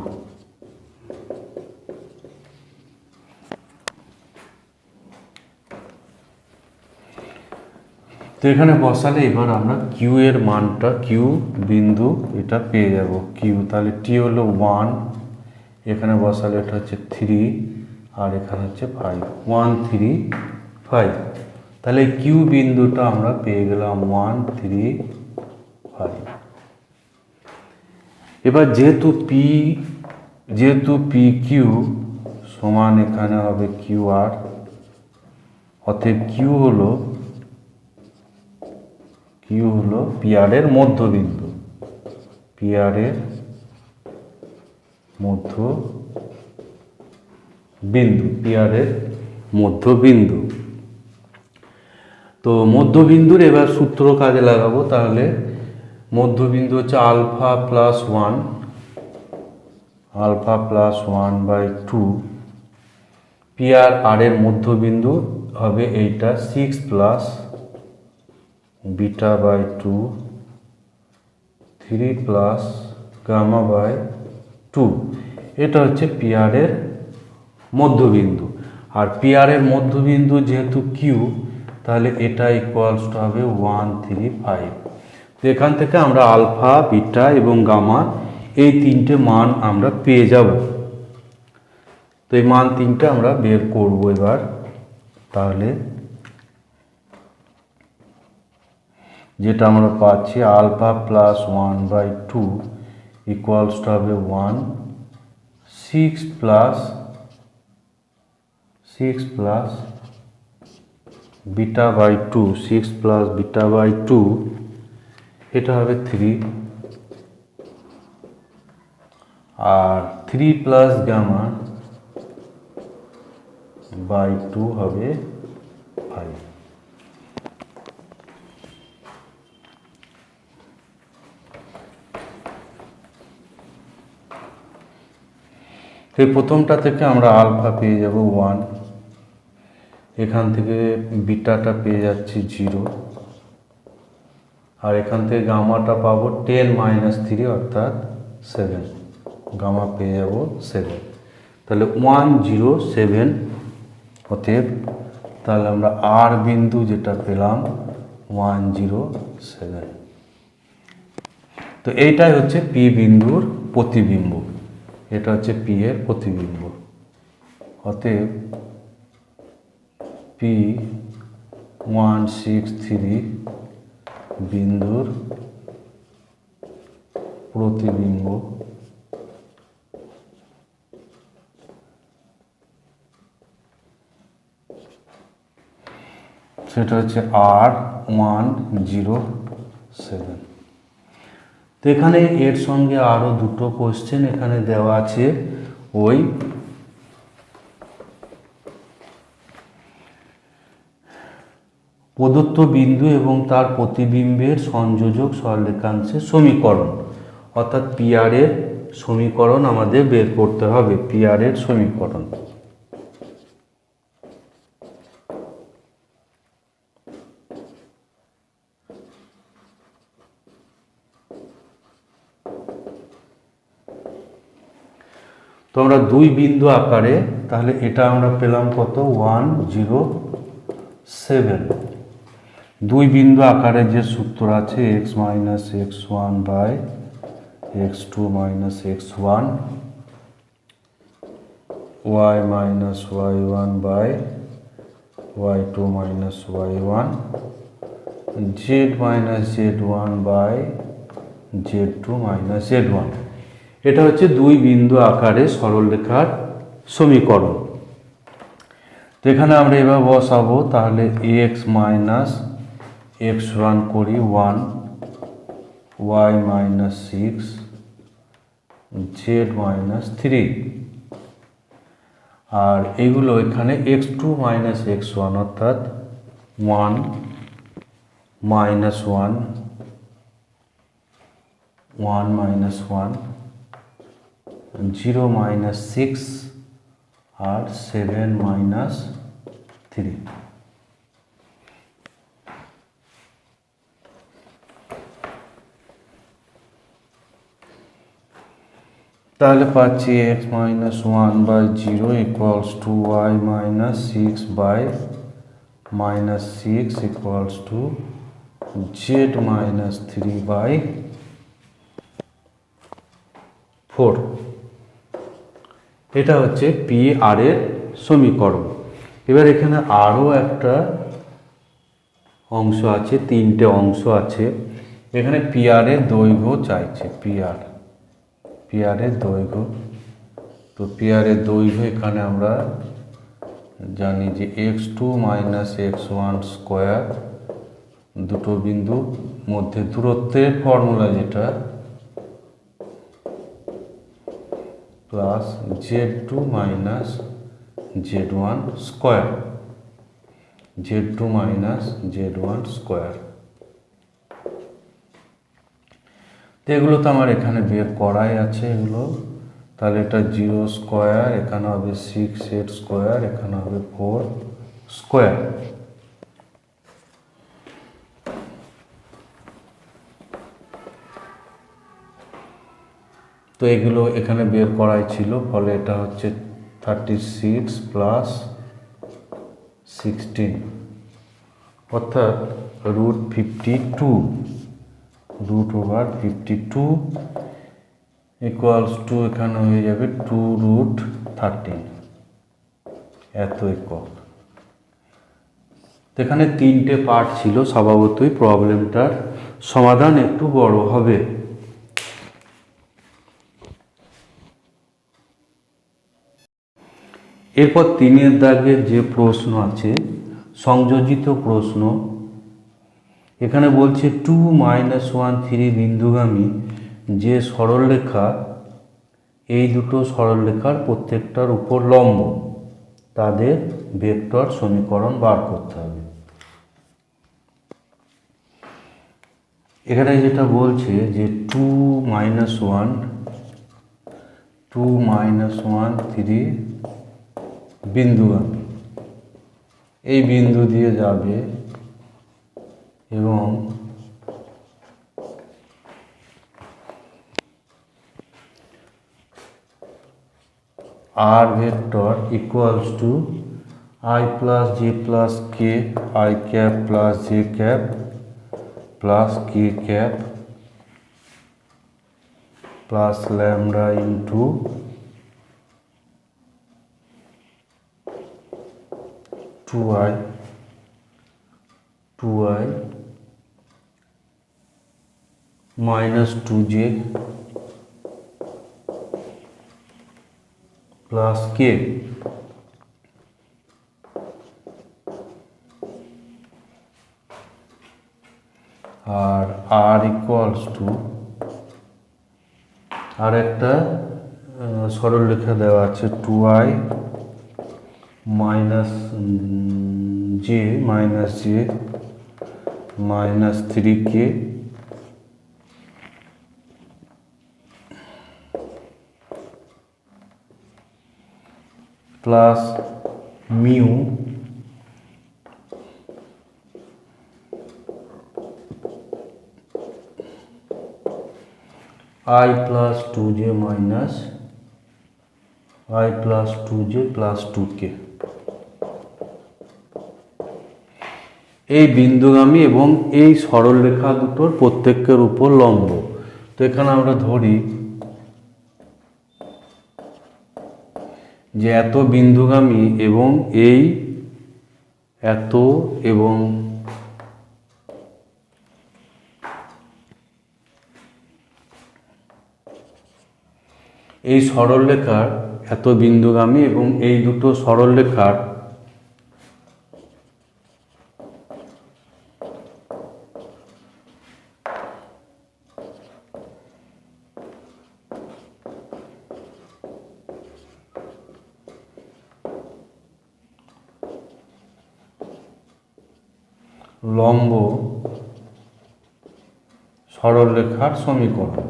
তো এখানে বসালে এবার আমরা q এর মানটা, q বিন্দু এটা পেয়ে যাব q। তাহলে t হলো 1, এখানে বসালে এটা হচ্ছে 3 আর এখানে হচ্ছে 5 1 3 5। তাহলে q বিন্দুটা আমরা পেয়ে গেলাম 1 3 5। এবার যেহেতু PQ সমান এখানে হবে QR, অতএব Q হলো PR এর মধ্যবিন্দু, PR এর মধ্যবিন্দু। বিন্দু, পিআরের মধ্যবিন্দু। তো মধ্যবিন্দুর এবার সূত্র কাজে লাগাবো। তাহলে মধ্যবিন্দু হচ্ছে alpha plus one by two. P R R এর মধ্যবিন্দু হবে এইটা 6 plus beta by two 3 plus gamma by two. এটা হচ্ছে পি আর এর মধ্যবিন্দু। আর পি আর এর মধ্যবিন্দু যেহেতু কিউ, তাহলে এটা ইকুয়ালস টু হবে 1 3 5। তো এখান থেকে আমরা আলফা, বিটা এবং গামা এই তিনটে মান আমরা পেয়ে যাব। তো এই মান তিনটে আমরা বের করব এবার। তাহলে যেটা আমরা পাচ্ছি alpha plus one by two equals to হবে 1 6 plus beta by two 6 plus beta by two, এটা হবে 3, আর 3 প্লাস গামা বাই টু হবে 5। এই প্রথমটা থেকে আমরা আলফা পেয়ে যাব 1, এখান থেকে বিটাটা পেয়ে যাচ্ছি 0, আর এখান থেকে গামাটা পাবো 10 মাইনাস 3 অর্থাৎ 7, গামা পেয়ে যাব 7। তাহলে 1 0 7। অতএব তাহলে আমরা আর বিন্দু যেটা পেলাম 1 0 7। তো এইটাই হচ্ছে পি বিন্দুর প্রতিবিম্ব, এটা হচ্ছে পি এর প্রতিবিম্ব। অতএব পি 1 6 3 বিন্দুর প্রতিবিম্ব সেটা হচ্ছে আর 1 0 7। তো এখানে এর সঙ্গে আরও দুটো কোশ্চেন এখানে দেওয়া আছে। ওই প্রদত্ত বিন্দু এবং তার প্রতিবিম্বের সংযোজক সরলরেখাংশের সমীকরণ, অর্থাৎ পি আর এর সমীকরণ আমাদের বের করতে হবে। পি আর এর সমীকরণ তো আমরা দুই বিন্দু আকারে, তাহলে এটা আমরা পেলাম কত 1 0 7। দুই বিন্দু আকারে যে সূত্র আছে x minus X one by X two minus X one, Y minus Y one by Y two minus Y one, Z minus Z one by Z two minus Z one. এটা হচ্ছে দুই বিন্দু আকারে সরলরেখার সমীকরণ। তো এখানে আমরা এবার বসাবো। তাহলে এক্স মাইনাস এক্স ওয়ান করি 1, ওয়াই মাইনাস 6, জেড মাইনাস 3, আর এইগুলো এখানে X two minus X one অর্থাৎ 1 মাইনাস 1, 1 মাইনাস 1, 0 মাইনাস 6 আর 7 মাইনাস 3। তাহলে পাচ্ছি x minus 1 by 0 equals to Y minus 6 by minus 6 equals to Z minus 3 by 4। এটা হচ্ছে পি আর এর সমীকরণ। এবার এখানে আরও একটা অংশ আছে, তিনটে অংশ আছে। এখানে পি আর এর দৈর্ঘ্য চাইছে, পি আর এর দৈর্ঘ্য। তো পি আর এর দৈর্ঘ্য এখানে আমরা জানি যে X two minus X one square, দুটো বিন্দু মধ্যে দূরত্বের ফর্মুলা যেটা, plus Z two minus z1 square, z2 minus z1 square. তো এগুলো তো আমার এখানে বের করাই আছে এগুলো, তাহলে এটা 0 স্কোয়ার, এখানে হবে 6z স্কোয়ার, এখানে হবে 4 স্কোয়ার। তো এগুলো এখানে বের করাই ছিল, ফলে এটা হচ্ছে 36 প্লাস 16 অর্থাৎ √52, √52 ইকুয়ালস টু এখানে হয়ে যাবে 2√13, এত একক। এখানে 3টে পার্ট ছিল, স্বভাবতই প্রবলেমটার সমাধান একটু বড় হবে। এরপর 3-এর দাগের যে প্রশ্ন আছে, সংযোজিত প্রশ্ন। এখানে বলছে 2 - 1 3 বিন্দুগামী যে সরলরেখা, এই দুটো সরলরেখার প্রত্যেকটার উপর লম্ব, তাদের ভেক্টর সমীকরণ বার করতে হবে। এখানে যেটা বলছে যে 2 - 1 3 বিন্দুগামী, এই বিন্দু দিয়ে যাবে এবং r vector equals to I plus j plus k, I cap plus j cap plus k cap plus lambda into two i minus 2j plus k। আর r ইকুয়ালস টু আর একটা সরলরেখা দেওয়া আছে 2i minus j minus 3k plus mu I plus 2j minus I plus 2j plus 2k। এই বিন্দুগামী এবং এই সরলরেখা দুটোর প্রত্যেকের উপর লম্ব। তো এখানে আমরা ধরি যে এত বিন্দুগামী এবং এই এত এবং এই সরলরেখার এত বিন্দুগামী এবং এই দুটো সরলরেখার লম্ব সরলরেখার সমীকরণ।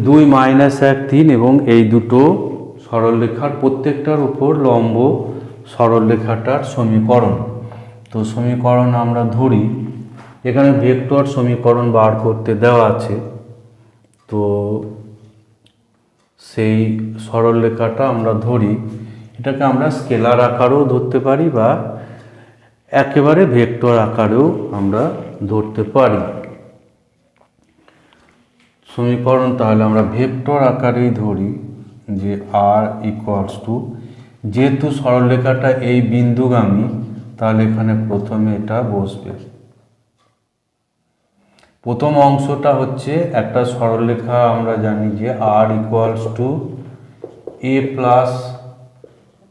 দুই - 1 3 এবং এই দুটো সরলরেখার প্রত্যেকটার উপর লম্ব সরলরেখাটার সমীকরণ। তো সমীকরণ আমরা ধরি, এখানে ভেক্টর সমীকরণ বার করতে দেওয়া আছে। তো সেই সরলরেখাটা আমরা ধরি, এটাকে আমরা স্কেলার আকারেও ধরতে পারি বা একেবারে ভেক্টর আকারেও আমরা ধরতে পারি। সমীকরণ তাহলে আমরা ভেক্টর আকারেই ধরি যে r ইকুয়ালস টু, যেহেতু সরলরেখাটা এই বিন্দুগামী তাহলে এখানে প্রথমে এটা বসবে। প্রথম অংশটা হচ্ছে একটা সরলরেখা, আমরা জানি যে r equals two a plus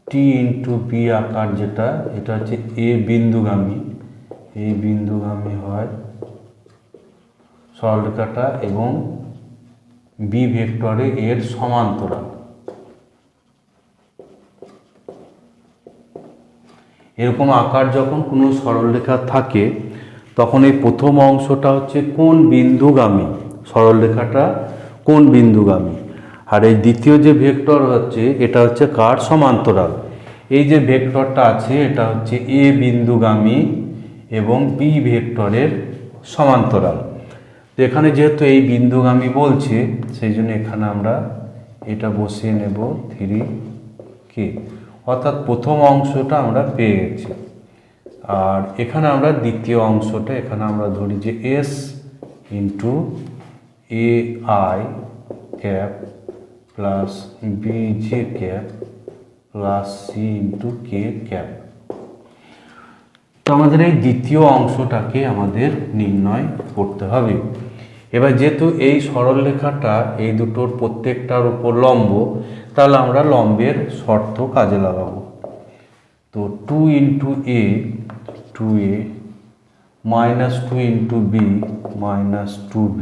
t into b আকার, যেটা এটা হচ্ছে a বিন্দুগামী এই বিন্দুগামী হয় সরলরেখাটা এবং বি ভেক্টরে এর সমান্তরাল। এরকম আকার যখন কোনো সরলরেখা থাকে তখন এই প্রথম অংশটা হচ্ছে কোন বিন্দুগামী, সরলরেখাটা কোন বিন্দুগামী, আর এই দ্বিতীয় যে ভেক্টর হচ্ছে এটা হচ্ছে কার সমান্তরাল। এই যে ভেক্টরটা আছে এটা হচ্ছে এ বিন্দুগামী এবং বি ভেক্টরের সমান্তরাল। তো এখানে যেহেতু এই বিন্দুগামী বলছে সেই জন্য এখানে আমরা এটা বসিয়ে নেব 3k, অর্থাৎ প্রথম অংশটা আমরা পেয়ে গেছি। আর এখানে আমরা দ্বিতীয় অংশটা এখানে আমরা ধরি যে s into A I cap plus B J cap plus C into K cap. তো আমাদের এই দ্বিতীয় অংশটাকে আমাদের নির্ণয় করতে হবে। এবার যেহেতু এই সরলরেখাটা এই দুটোর প্রত্যেকটার উপর লম্ব, তাহলে আমরা লম্বের শর্ত কাজে লাগাবো। তো 2 into A 2a minus 2 into B minus 2b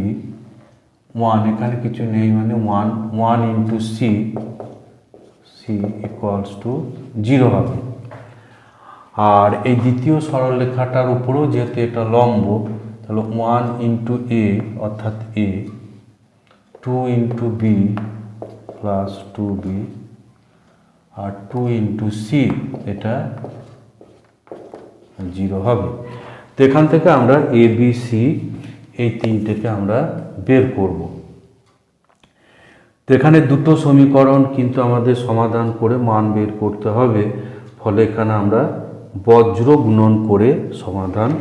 1, এখানে কিছু নেই মানে 1 ইন্টু সি ইকুয়ালস টু 0 হবে। আর এই দ্বিতীয় সরলরেখাটার উপরেও যেহেতু এটা লম্ব তাহলে 1 ইন্টু এ অর্থাৎ এ 2 ইন্টু বি প্লাস 2b আর 2 ইন্টু সি এটা 0 হবে। তো এখান থেকে আমরা এ বি সি এই তিনটেকে আমরা বের করব। তো এখানে দুটো সমীকরণ কিন্তু আমাদের সমাধান করে মান বের করতে হবে, ফলে এখানে আমরা বজ্র গুণন করে সমাধান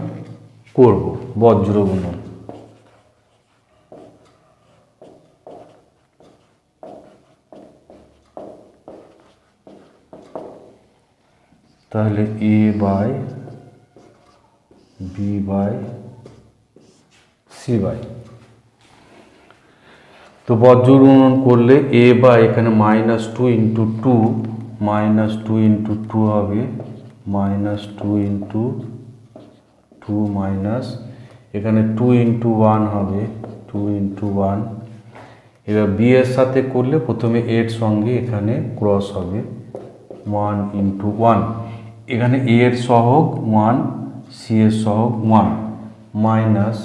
করব। বজ্র গুণন, তাহলে a by b by c by, তো বজ্র গুণন করলে এ বাই এখানে মাইনাস 2 ইন্টু 2 মাইনাস 2 ইন্টু 2 হবে মাইনাস 2 ইন্টু 2 মাইনাস এখানে 2 ইন্টু 1 হবে 2 ইন্টু 1। এবার বি এর সাথে করলে প্রথমে এর সঙ্গে এখানে ক্রস হবে 1 ইন্টু 1, এখানে এ এর সহগ 1 সি এর সহগ 1 মাইনাস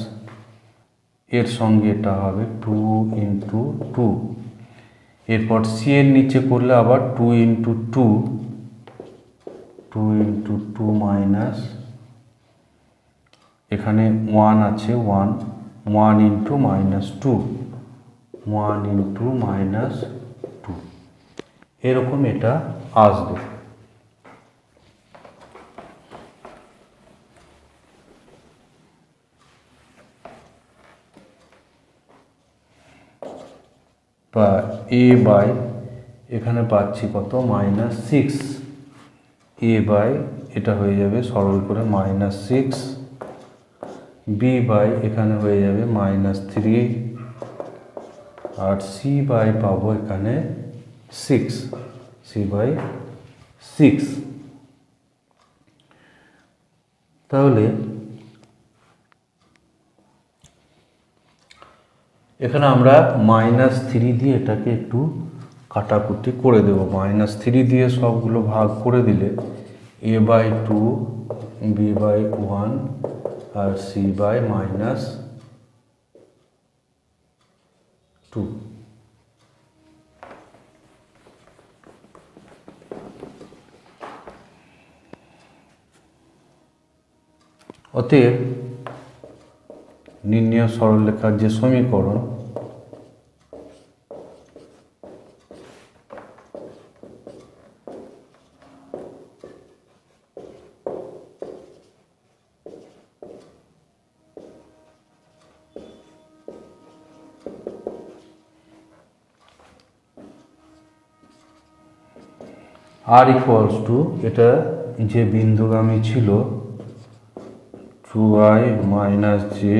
এর সঙ্গে এটা হবে 2 ইন্টু 2, এরপর সি এর নিচে করলে আবার 2 ইন্টু 2 2 ইন্টু 2 মাইনাস এখানে 1 আছে 1 ইন্টু মাইনাস 2 1 ইন্টু মাইনাস 2, এরকম এটা আসবে। বা এ বাই এখানে পাচ্ছি কত মাইনাস 6, এ বাই এটা হয়ে যাবে সরল করে মাইনাস 6, বি বাই এখানে হয়ে যাবে মাইনাস 3, আর সি বাই পাবো এখানে 6, সি বাই 6। তাহলে এখানে আমরা মাইনাস 3 দিয়ে এটাকে একটু কাটাকুটি করে দেব। মাইনাস 3 দিয়ে সবগুলো ভাগ করে দিলে এ বাই 2 বি বাই 1 আর সি বাই মাইনাস 2। অতএব নির্ণয় সরলরেখার যে সমীকরণ আর ইকুয়ালস টু এটা যে বিন্দুগামী ছিল 2i minus J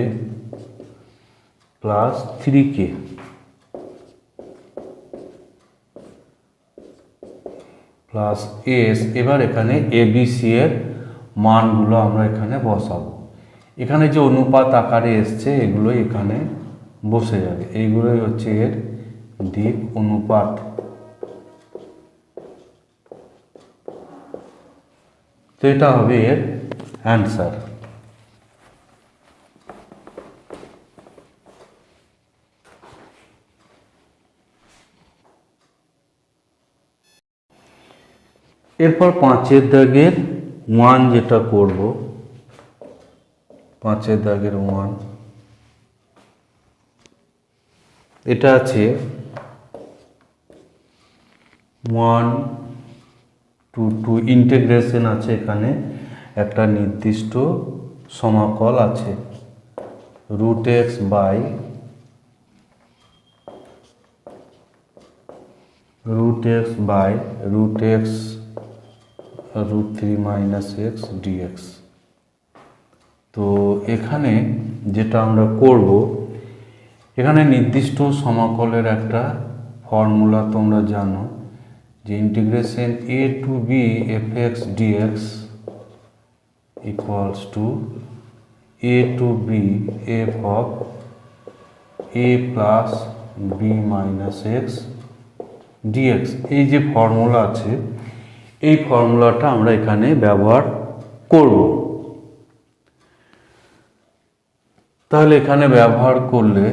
plus 3k plus S. এবার এখানে এবিসি এর মানগুলো আমরা এখানে বসাবো। এখানে যে অনুপাত আকারে এসছে এগুলো এখানে বসে যাবে, এইগুলোই হচ্ছে এর দিক অনুপাত। তো এটা হবে এর অ্যান্সার। এরপর 5 দাগের 1 যেটা করব, 5 দাগের 1 এটা আছে 1 টু ইন্টিগ্রেশন আছে, এখানে একটা নির্দিষ্ট সমাকল আছে √x by √x √3 - x dx। তো এখানে যেটা আমরা করব, এখানে নির্দিষ্ট সমাকলের একটা ফর্মুলা তোমরা জানো যে integration a to b fx dx equals to a to b f of a plus b minus x dx। এই যে ফর্মুলা আছে এই ফর্মুলাটা আমরা এখানে ব্যবহার করব। তাহলে এখানে ব্যবহার করলে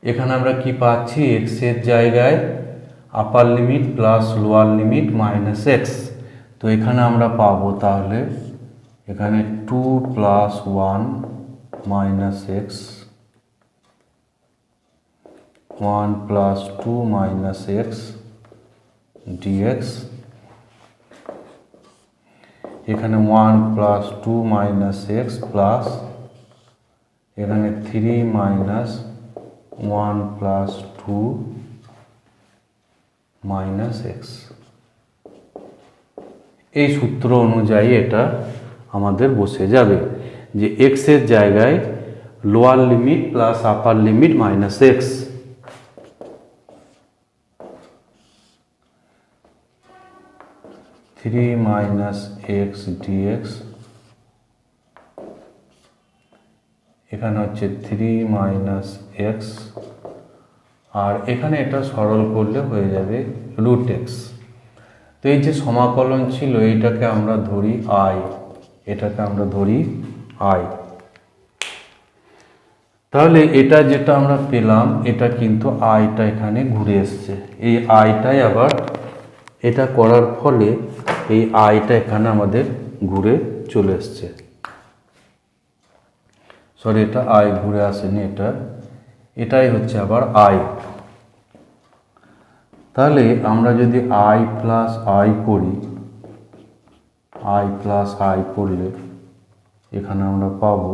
এখানে আমরা কি পাচ্ছি, x এর জায়গায় আপার limit plus lower limit minus x. তো এখানে আমরা পাবো তাহলে এখানে 2 + 1 - x 1 + 2 - x dx। এখানে 1 + 2 - x প্লাস এখানে 3 - 1 + 2 - x। এই সূত্র অনুযায়ী এটা আমাদের বসে যাবে যে x এর জায়গায় lower limit plus upper limit minus X, three minus X DX, এখানে হচ্ছে 3 - x, আর এখানে এটা সরল করলে হয়ে যাবে √x। তো এই যে সমাকলন ছিল এইটাকে আমরা ধরি i, এটাকে আমরা ধরি i। তাহলে এটা যেটা আমরা পেলাম এটা কিন্তু আইটা এখানে ঘুরে এসছে, এই আইটাই আবার এটা করার ফলে এই আইটা এখানে আমাদের ঘুরে চলে এসছে। সরি, এটা আই ঘুরে আসেনি, এটাই হচ্ছে আবার আই। তাহলে আমরা যদি i প্লাস আই করি, i প্লাস আই করলে এখানে আমরা পাবো,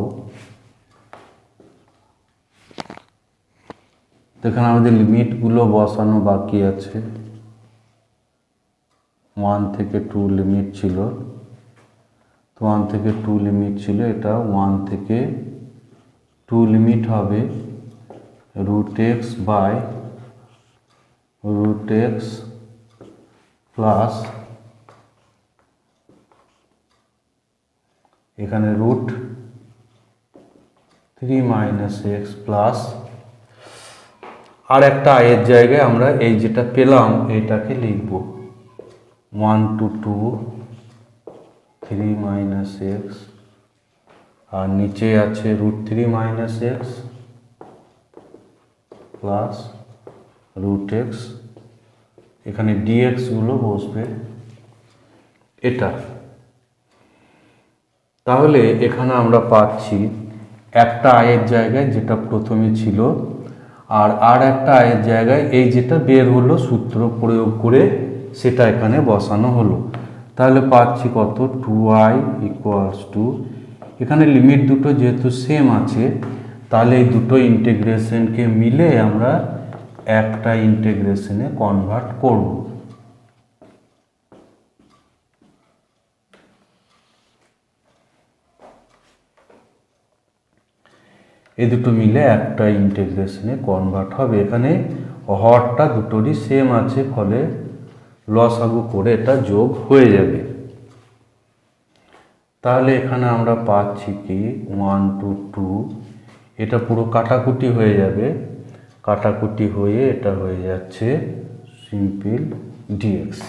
এখানে আমাদের লিমিটগুলো বসানো বাকি আছে। 1 থেকে 2 লিমিট ছিল, তো 1 থেকে 2 লিমিট ছিল, এটা 1 থেকে 2 লিমিট হবে √x বাই √x প্লাস এখানে √3 - x প্লাস আর একটা আয়ের জায়গায় আমরা এই যেটা পেলাম এইটাকে লিখব 1 to 2 3 - x, আর নিচে আছে √3 - x প্লাস √x, এখানে dx গুলো বসবে এটা। তাহলে এখানে আমরা পাচ্ছি একটা আয়ের জায়গায় যেটা প্রথমে ছিল আর একটা আয়ের জায়গায় এই যেটা বের হলো সূত্র প্রয়োগ করে সেটা এখানে বসানো হলো। তাহলে পাচ্ছি কত, 2i = এখানে লিমিট দুটো যেহেতু সেম আছে তাহলে এই দুটো ইন্টিগ্রেশনকে মিলে আমরা একটা ইন্টিগ্রেশনে কনভার্ট করব। এই দুটো মিলে একটা ইন্টিগ্রেশনে কনভার্ট হবে। এখানে হরটা দুটোরই সেম আছে ফলে লসাগু করে এটা যোগ হয়ে যাবে। তাহলে এখানে আমরা পাচ্ছি কি 1 to 2, এটা পুরো কাটাকুটি হয়ে যাবে, কাটাকুটি হয়ে এটা হয়ে যাচ্ছে সিম্পল ডিএক্স।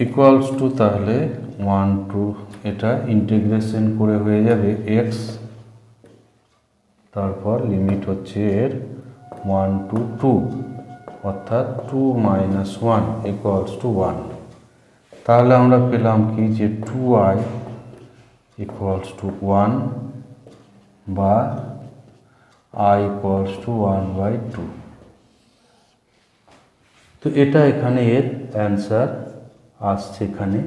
ইকুয়ালস টু তাহলে 1 টু, এটা ইন্টিগ্রেশন করে হয়ে যাবে এক্স, তারপর লিমিট হচ্ছে এর 1 to 2, অর্থাৎ 2 - 1 ইকুয়ালস টু 1। তাহলে আমরা পেলাম কি যে 2i ইকুয়ালস টু 1 বা i ইকুয়ালস টু 1/2। তো এটা এখানে এর অ্যান্সার আসছে। এখানে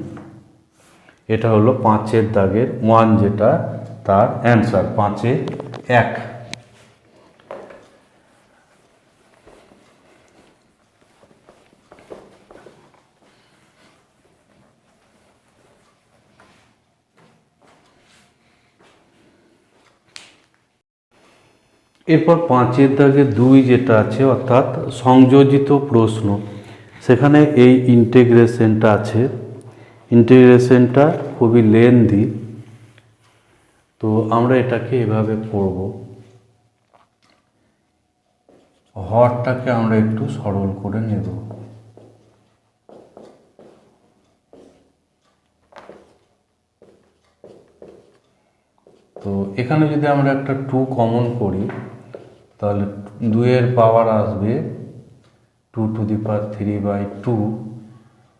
এটা হলো 5-এর দাগের 1, যেটা তার অ্যান্সার 5-এ 1। এরপর 5-এর দাগে 2 যেটা আছে, অর্থাৎ সংযোজিত প্রশ্ন, সেখানে এই ইন্টিগ্রেশনটা আছে। ইন্টিগ্রেশনটা খুবই লেন্দি, তো আমরা এটাকে এভাবে করব। হরটাকে আমরা একটু সরল করে নেব। তো এখানে যদি আমরা একটা 2 কমন করি, তাহলে 2-এর পাওয়ার আসবে 2 to the power 3/2।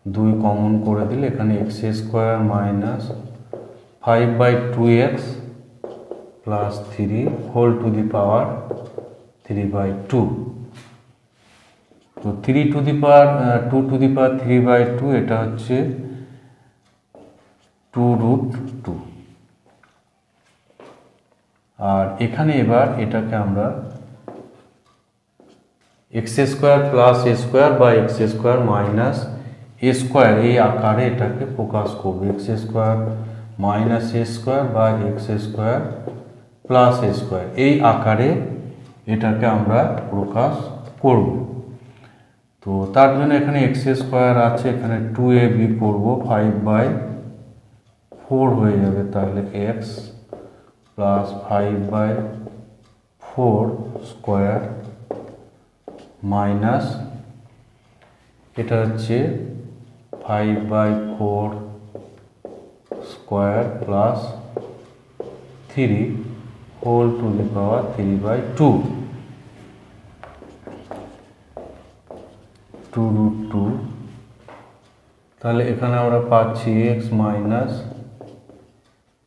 2 কমন করে দিলে এখানে x² minus 5/2x plus 3 whole to the power 3/2। তো 3 to the power 2 to the power 3/2, এটা হচ্ছে 2√2। আর এখানে এবার এটাকে আমরা x² প্লাস a² বা x² মাইনাস a² এই আকারে এটাকে প্রকাশ করবে। x² মাইনাস a² বা x² প্লাস a², এই আকারে এটাকে আমরা প্রকাশ করব। তো তার জন্য এখানে x² আছে, এখানে 2ab করব, 5/4 হয়ে যাবে। তাহলে x প্লাস 5/4 স্কোয়ার মাইনাস এটা হচ্ছে 5/4 square plus 3 whole to the power 3/2, 2√2। তাহলে এখানে আমরা পাচ্ছি x মাইনাস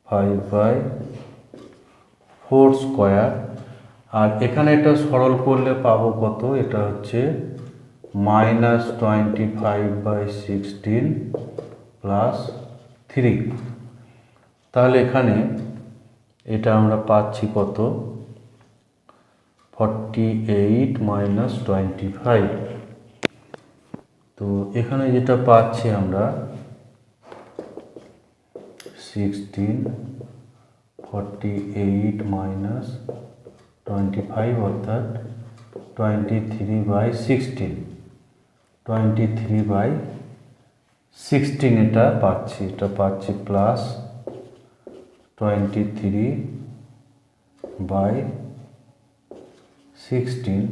5/4 স্কোয়ার। আর এখানে এটা সরল করলে পাবো কত, এটা হচ্ছে -25/16 প্লাস 3। তাহলে এখানে এটা আমরা পাচ্ছি কত, 48 - 25। তো এখানে যেটা পাচ্ছি আমরা 16, 48 - 25 অর্থাৎ 23/16, 23/16 এটা পাচ্ছি প্লাস 23/16,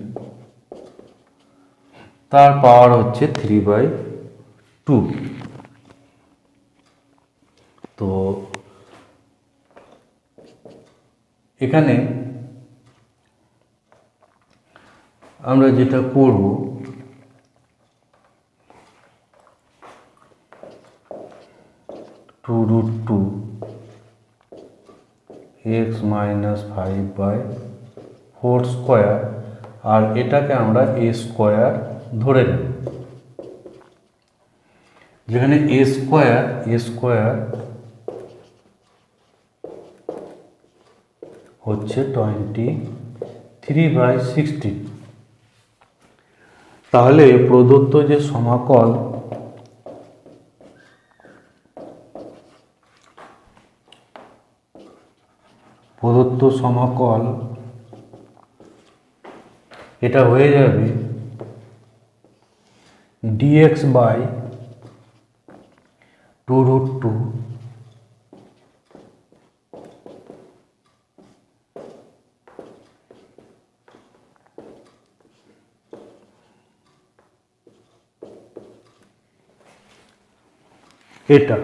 তার পাওয়ার হচ্ছে 3/2। তো এখানে আমরা যেটা করব, 2√2 x মাইনাস 5/4 স্কোয়ার, আর এটাকে আমরা a² ধরে নেব। যেখানে a² হচ্ছে 23/16। তাহলে প্রদত্ত যে সমাকল প্রদত্ত সমাকল এটা হয়ে যাবে dx বাই 2√2 এটা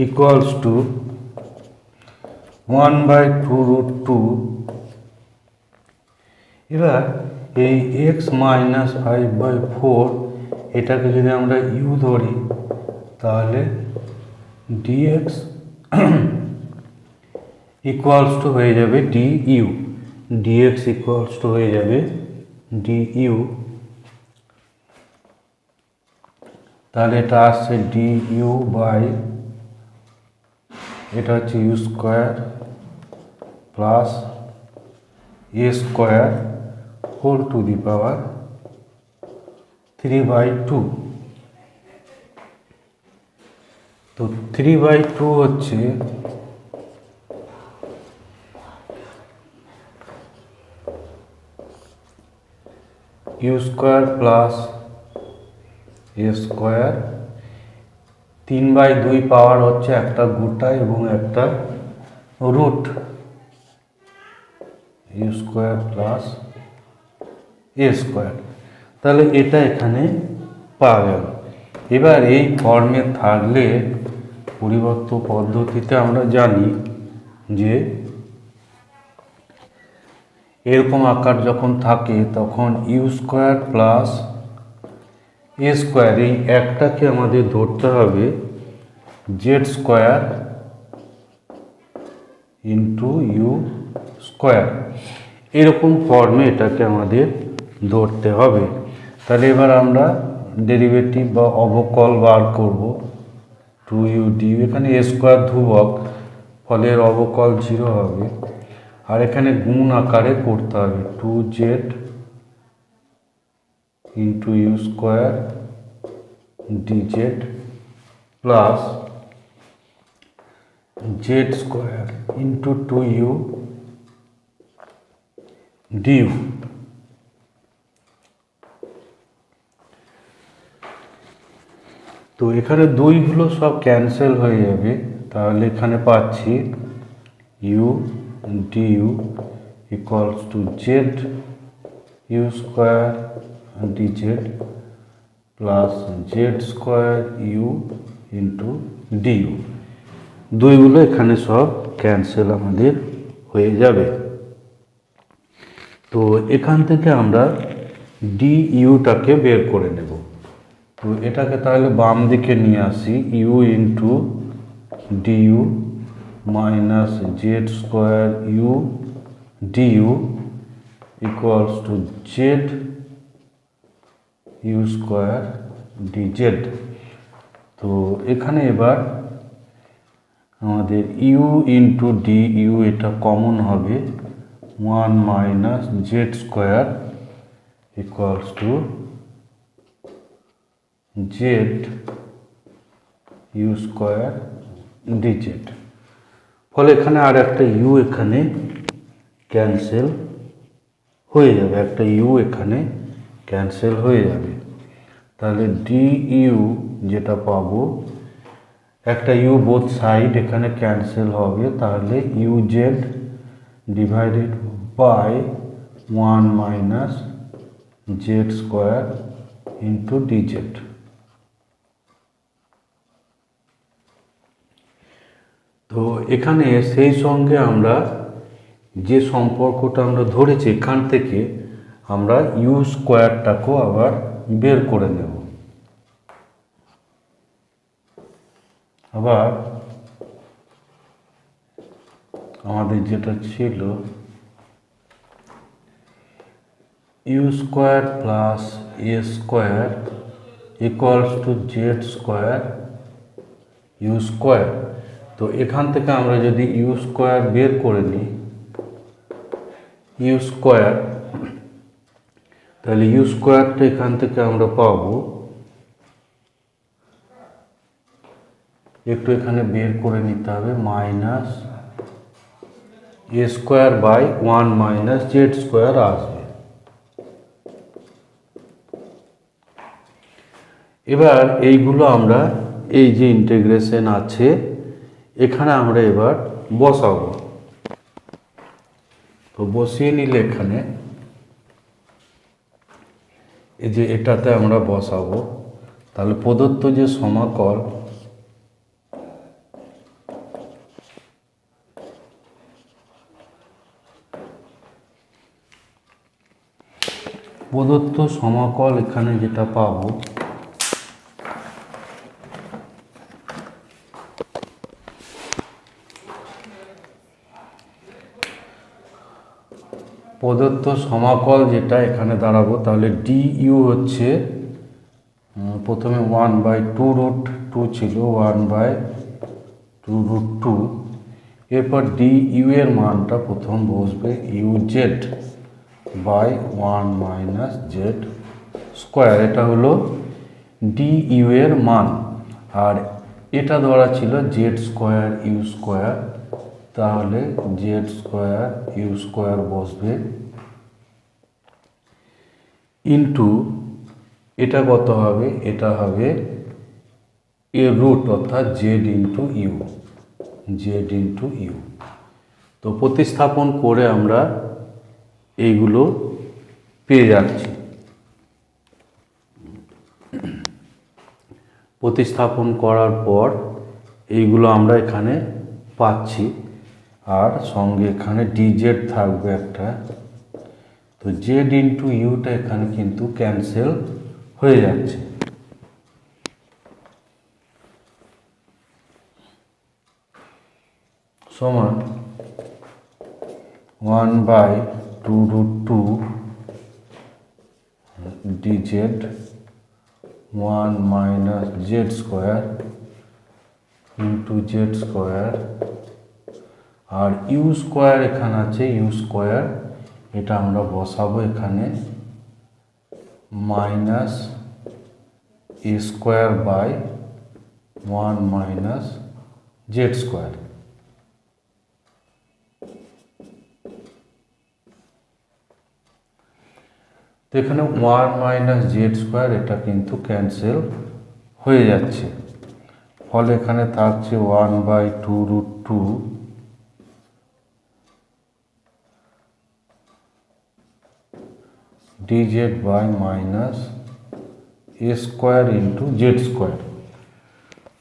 equals to 1/2√2। এবার এই x মাইনাস 5/4 এটাকে যদি আমরা u ধরি তাহলে dx ইকুয়ালস টু হয়ে যাবে du, dx ইকুয়ালস টু হয়ে যাবে du। তাহলে এটা আসছে du বাই এটা হচ্ছে you square plus A square whole to the power 3/2। তো 3/2 হচ্ছে you square plus A square, 3/2 power হচ্ছে একটা গোটা এবং একটা root, you square plus A square. তাহলে এটা এখানে পাওয়া গেল। এবার এই ফর্মে থাকলে পরিবর্ত পদ্ধতিতে আমরা জানি যে এরকম আকার যখন থাকে তখন ইউ স্কোয়ার প্লাস এ স্কোয়ার এই একটাকে আমাদের ধরতে হবে Z square into U square, এরকম ফর্মে এটাকে আমাদের ধরতে হবে। তাহলে এবার আমরা ডেরিভেটিভ বা অবকল বার করব 2u du, এখানে এ স্কোয়ার ধ্রুবক ফলে এর অবকল 0 হবে, আর এখানে গুণ আকারে করতে হবে 2z into U square dz plus Z square into 2u du। তো এখানে দুইগুলো সব ক্যান্সেল হয়ে যাবে, তাহলে এখানে পাচ্ছি u du equals to Z you square dz plus Z square u into du. দুইগুলো এখানে সব ক্যান্সেল আমাদের হয়ে যাবে। তো এখান থেকে আমরা ডি ইউটাকে বের করে নেব। তো এটাকে তাহলে বাম দিকে নিয়ে আসি, U into DU minus Z square U DU equals to Z you square DZ. তো এখানে এবার আমাদের ইউ ইন্টু ডি ইউ এটা কমন হবে, 1 minus Z square equals to Z you square DZ. ফলে এখানে আর একটা ইউ এখানে ক্যান্সেল হয়ে যাবে, একটা ইউ এখানে ক্যান্সেল হয়ে যাবে। তাহলে ডি ইউ যেটা পাবো, একটা ইউ বোথ সাইড এখানে ক্যান্সেল হবে, তাহলে U Z divided by 1 minus Z square into DZ. তো এখানে সেই সঙ্গে আমরা যে সম্পর্কটা আমরা ধরেছি এখান থেকে আমরা ইউ স্কোয়ারটাকেও আবার বের করে নেব। আবার আমাদের যেটা ছিল U square plus A square equals to Z square U square. তো এখান থেকে আমরা যদি ইউ স্কোয়ার বের করে নিই, ইউ স্কোয়ার, তাহলে ইউ স্কোয়ারটা এখান থেকে আমরা পাবো, একটু এখানে বের করে নিতে হবে, minus A square by 1 minus Z square আসবে। এবার এইগুলো আমরা এই যে ইন্টিগ্রেশন আছে এখানে আমরা এবার বসাবো। তো বসিয়ে নিলে এখানে এই যে এটাতে আমরা বসাবো, তাহলে প্রদত্ত যে সমাকল এখানে যেটা পাবো, প্রদত্ত সমাকল যেটা এখানে দাঁড়াবো, তাহলে ডি ইউ হচ্ছে প্রথমে 1/2√2 ছিল, 1/2√2, এরপর ডি ইউ এর মানটা প্রথম বসবে U Z by 1 minus Z square, এটা হলো ডি ইউ এর মান। আর এটা ধরা ছিল জেড স্কোয়ার ইউ স্কোয়ার, তাহলে জেড স্কোয়ার ইউ স্কোয়ার বসবে ইন্টু এটা কত হবে, এটা হবে এর রুট অর্থাৎ Z into U, Z into U. তো প্রতিস্থাপন করে আমরা এইগুলো পেয়ে যাচ্ছি। প্রতিস্থাপন করার পর এইগুলো আমরা এখানে পাচ্ছি, আর সঙ্গে এখানে ডিজেড থাকবে একটা, তো জেড ইন্টু ইউটা এখানে কিন্তু ক্যান্সেল হয়ে যাচ্ছে। সমান 1/2√2 DZ 1 minus Z square into Z square, আর ইউ স্কোয়ার এখানে আছে, ইউ স্কোয়ার এটা আমরা বসাবো এখানে, minus A square by 1 minus Z square. তো এখানে 1 মাইনাস জেড স্কোয়ার এটা কিন্তু ক্যান্সেল হয়ে যাচ্ছে, ফলে এখানে থাকছে 1/2√2 DZ by minus A square into Z square.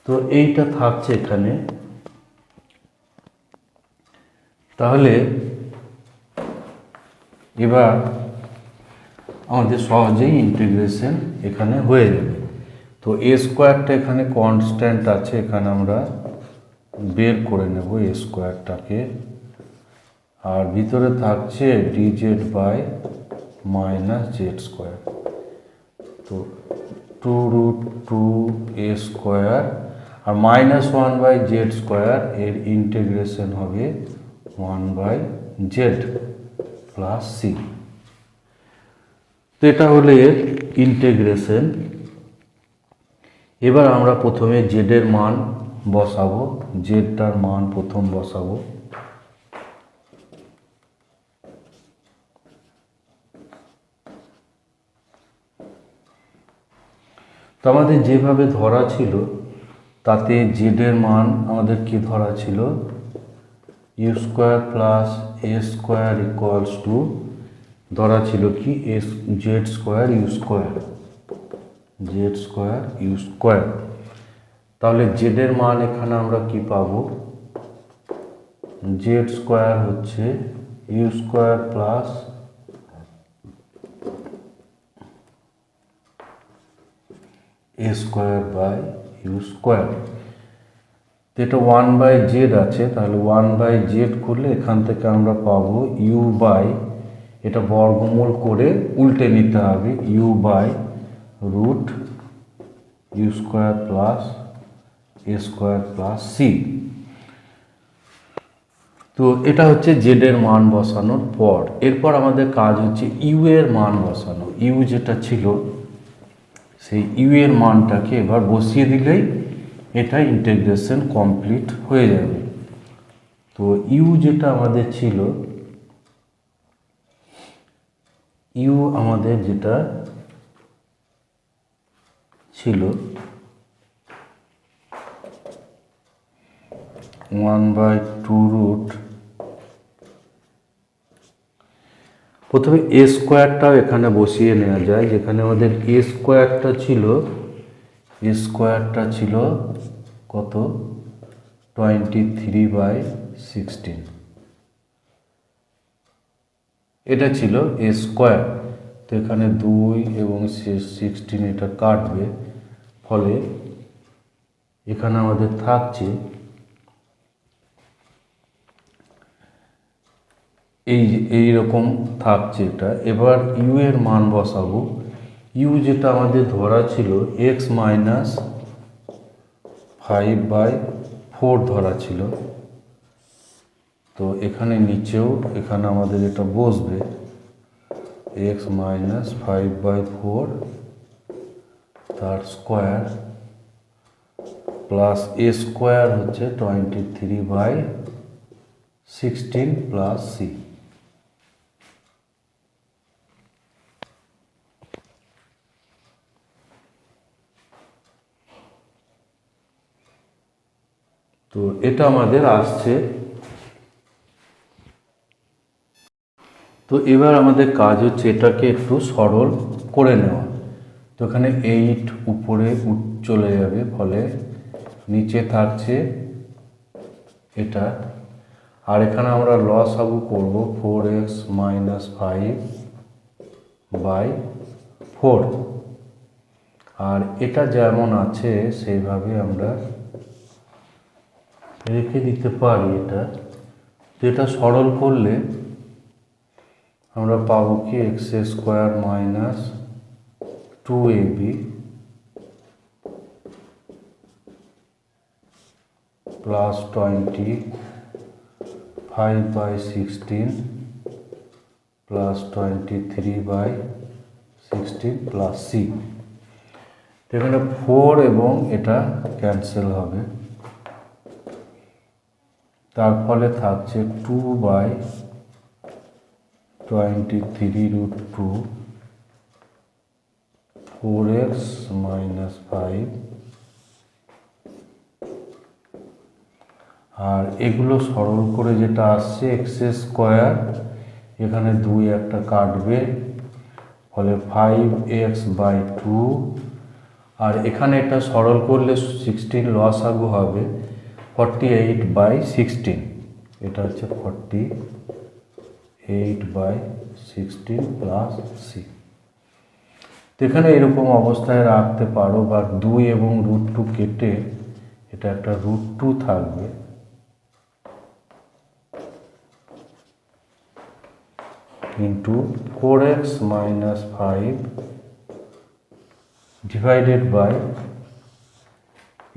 তো এইটা থাকছে এখানে। তাহলে এবার আমাদের সহজেই ইন্টিগ্রেশন এখানে হয়ে যাবে। তো এ স্কোয়ারটা এখানে কনস্ট্যান্ট আছে, এখানে আমরা বের করে নেব এ স্কোয়ারটাকে, আর ভিতরে থাকছে DZ by minus Z square. তো 2√2 এ স্কোয়ার আর মাইনাস 1/জেড স্কোয়ার, এর ইন্টিগ্রেশন হবে 1/জেড প্লাস সি। তো এটা হলো এর ইন্টিগ্রেশন। এবার আমরা প্রথমে জেডের মান বসাবো, জেডটার মান প্রথম বসাবো। তো আমাদের যেভাবে ধরা ছিল তাতে জেডের মান আমাদের কি ধরা ছিল, U square plus A square equals to ধরা ছিল কি Z square U square, Z square U square. তাহলে জেডের মান এখানে আমরা কি পাবো, জেড স্কোয়ার হচ্ছে you square plus A square by U square. তো এটা 1/জেড আছে, তাহলে 1/জেড করলে এখান থেকে আমরা পাবো ইউ বাই, এটা বর্গমূল করে উল্টে নিতে হবে, U by root you square plus A square plus C. তো এটা হচ্ছে জেড এর মান বসানোর পর এরপর আমাদের কাজ হচ্ছে ইউ এর মান বসানো। ইউ যেটা ছিল সেই ইউ এর মানটাকে এবার বসিয়ে দিলেই এটা ইন্টিগ্রেশন কমপ্লিট হয়ে যাবে। তো ইউ যেটা আমাদের ছিল, ইউ আমাদের যেটা ছিল 1/2 প্রথমে এ স্কোয়ারটাও এখানে বসিয়ে নেওয়া যায়, যেখানে আমাদের এ স্কোয়ারটা ছিল কত 23/16, এটা ছিল এ স্কোয়ার। তো এখানে 2 এবং 16 এটা কাটবে, ফলে এখানে আমাদের থাকছে এই রকম থাকছে এটা। এবার ইউ এর মান বসাবো। ইউ যেটা আমাদের ধরা ছিল x - 5/4 ধরা ছিল। তো এখানে নিচেও এখানে আমাদের এটা বসবে x - 5/4 তার স্কোয়ার প্লাস এ স্কোয়ার হচ্ছে 23/16 প্লাস সি। তো এটা আমাদের আসছে। তো এবার আমাদের কাজ হচ্ছে এটাকে একটু সরল করে নেওয়া। তো এখানে 8 উপরে চলে যাবে, ফলে নিচে থাকছে এটা। আর এখানে আমরা লসাগু করব 4x - 5/4। আর এটা যেমন আছে সেইভাবে আমরা রেখে দিতে পারি এটা। তো এটা সরল করলে আমরা পাবো কি x² - 2ab plus 25/16 plus 23/16 plus c. এখানে 4 এবং এটা ক্যান্সেল হবে, তার ফলে থাকছে 2/23√2 4x - 5। আর এগুলো সরল করে যেটা আসছে x², এখানে 2 একটা কাটবে, ফলে 5x/2। আর এখানে এটা সরল করলে 16 লসাগু হবে 48/16। এটা হচ্ছে 48/16 প্লাস সি। তো এখানে এরকম অবস্থায় রাখতে পারো, বা 2 এবং √2 কেটে এটা একটা √2 থাকবে, ইন্টু 4x - 5 ডিভাইডেড বাই,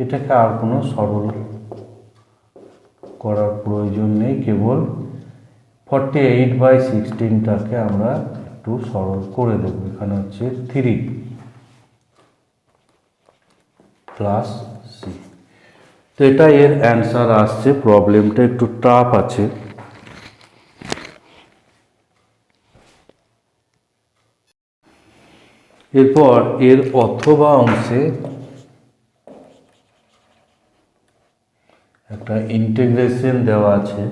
এটাকে আর কোনো সরল করার প্রয়োজন নেই, কেবল 48/16টাকে আমরা একটু সরল করে দেব। এখানে হচ্ছে 3 প্লাস সি। তো এটা এর অ্যান্সার আসছে। প্রবলেমটা একটু টাফ আছে। এরপর এর অথবা অংশে একটা ইন্টিগ্রেশন দেওয়া আছে,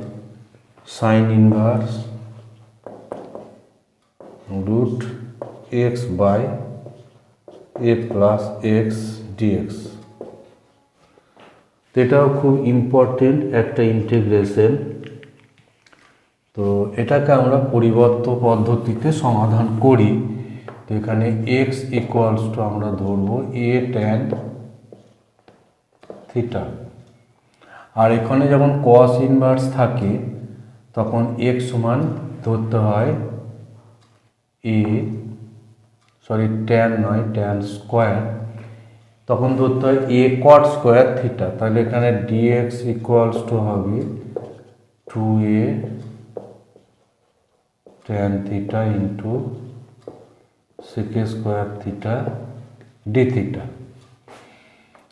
sign inverse √x/a plus x dx। তো এটাও খুব ইম্পর্টেন্ট একটা ইন্টিগ্রেশন। তো এটাকে আমরা পরিবর্ত পদ্ধতিতে সমাধান করি। তো এখানে x = আমরা ধরবো a tan থিটা। আর এখানে যখন cos ইনভার্স থাকে তখন x সমান ধরতে হয় tan স্কোয়ার, তখন ধরতে হয় a cot স্কোয়ার থিটা। তাহলে এখানে dx = হবে 2a tan theta into sec square theta D theta.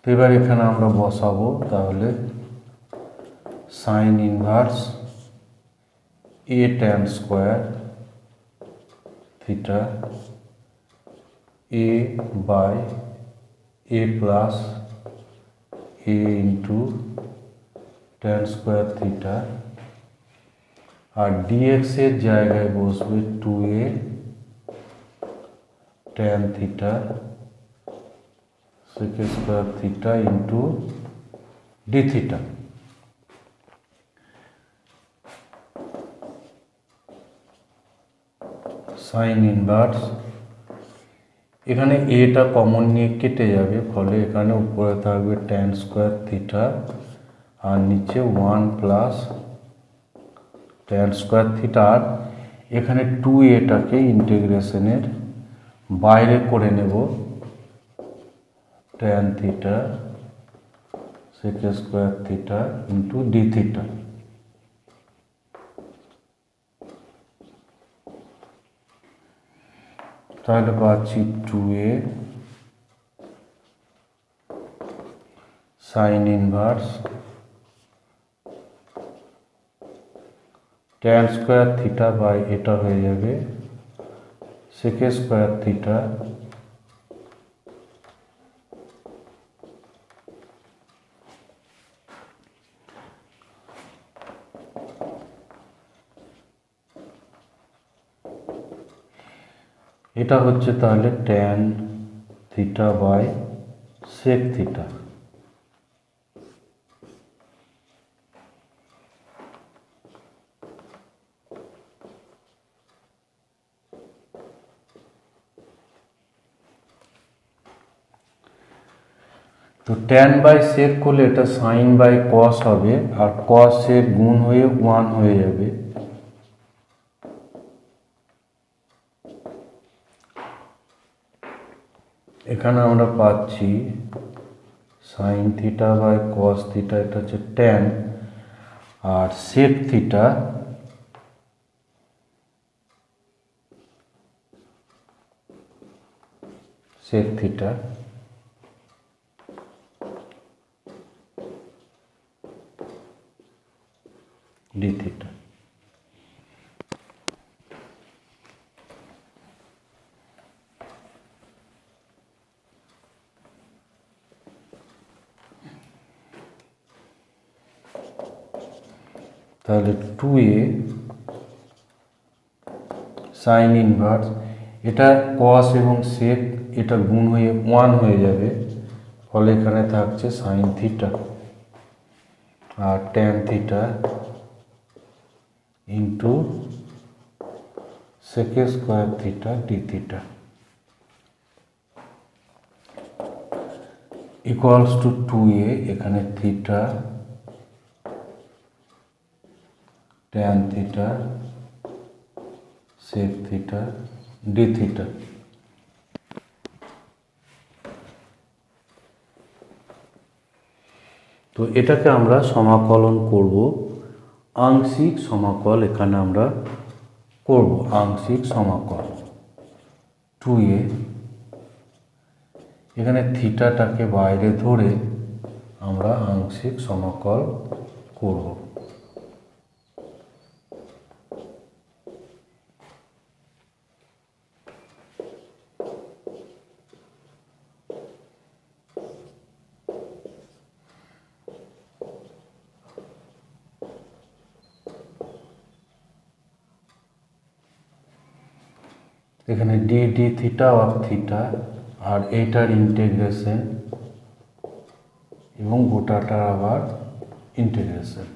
তো এবার এখানে আমরা বসাবো, তাহলে sine inverse a tan square theta a by a plus a into tan square theta, আর dx এর জায়গায় বসবে 2a tan theta sec square theta into D theta. Sine inverse, এখানে এটা কমন নিয়ে কেটে যাবে, ফলে এখানে উপরে থাকবে tan স্কোয়ার থিটা আর নিচে 1 প্লাস tan স্কোয়ার থিটা। আর এখানে 2aটাকে ইন্টিগ্রেশনের বাইরে করে নেব, tan theta sec square theta into D theta. তাহলে পাচ্ছি 2a sine inverse tan square theta by এটা হয়ে যাবে sec স্কোয়ার থিটা এটা হচ্ছে তাহলে tan theta by sec theta. তো tan বাই sec করলে এটা sin বাই cos হবে, আর cos sec গুণ হয়ে 1 হয়ে যাবে। এখানে আমরা পাচ্ছি sin theta by cos theta, এটা হচ্ছে tan, আর sec থিটা ডি থিটা। তাহলে 2a সাইন ইনভার্স, এটা cos এবং sec এটা গুণ হয়ে 1 হয়ে যাবে, ফলে এখানে থাকছে সাইন থিটা আর tan theta into sec square theta D theta equals to 2a, এখানে theta tan theta sec theta D theta. তো এটাকে আমরা সমাকলন করব, আংশিক সমাকল এখানে আমরা করব, আংশিক সমাকল 2a, এখানে থিটাটাকে বাইরে ধরে আমরা আংশিক সমাকল করব। এখানে d d theta of theta, আর এইটার ইন্টিগ্রেশন এবং গোটাটার আবার ইন্টিগ্রেশন।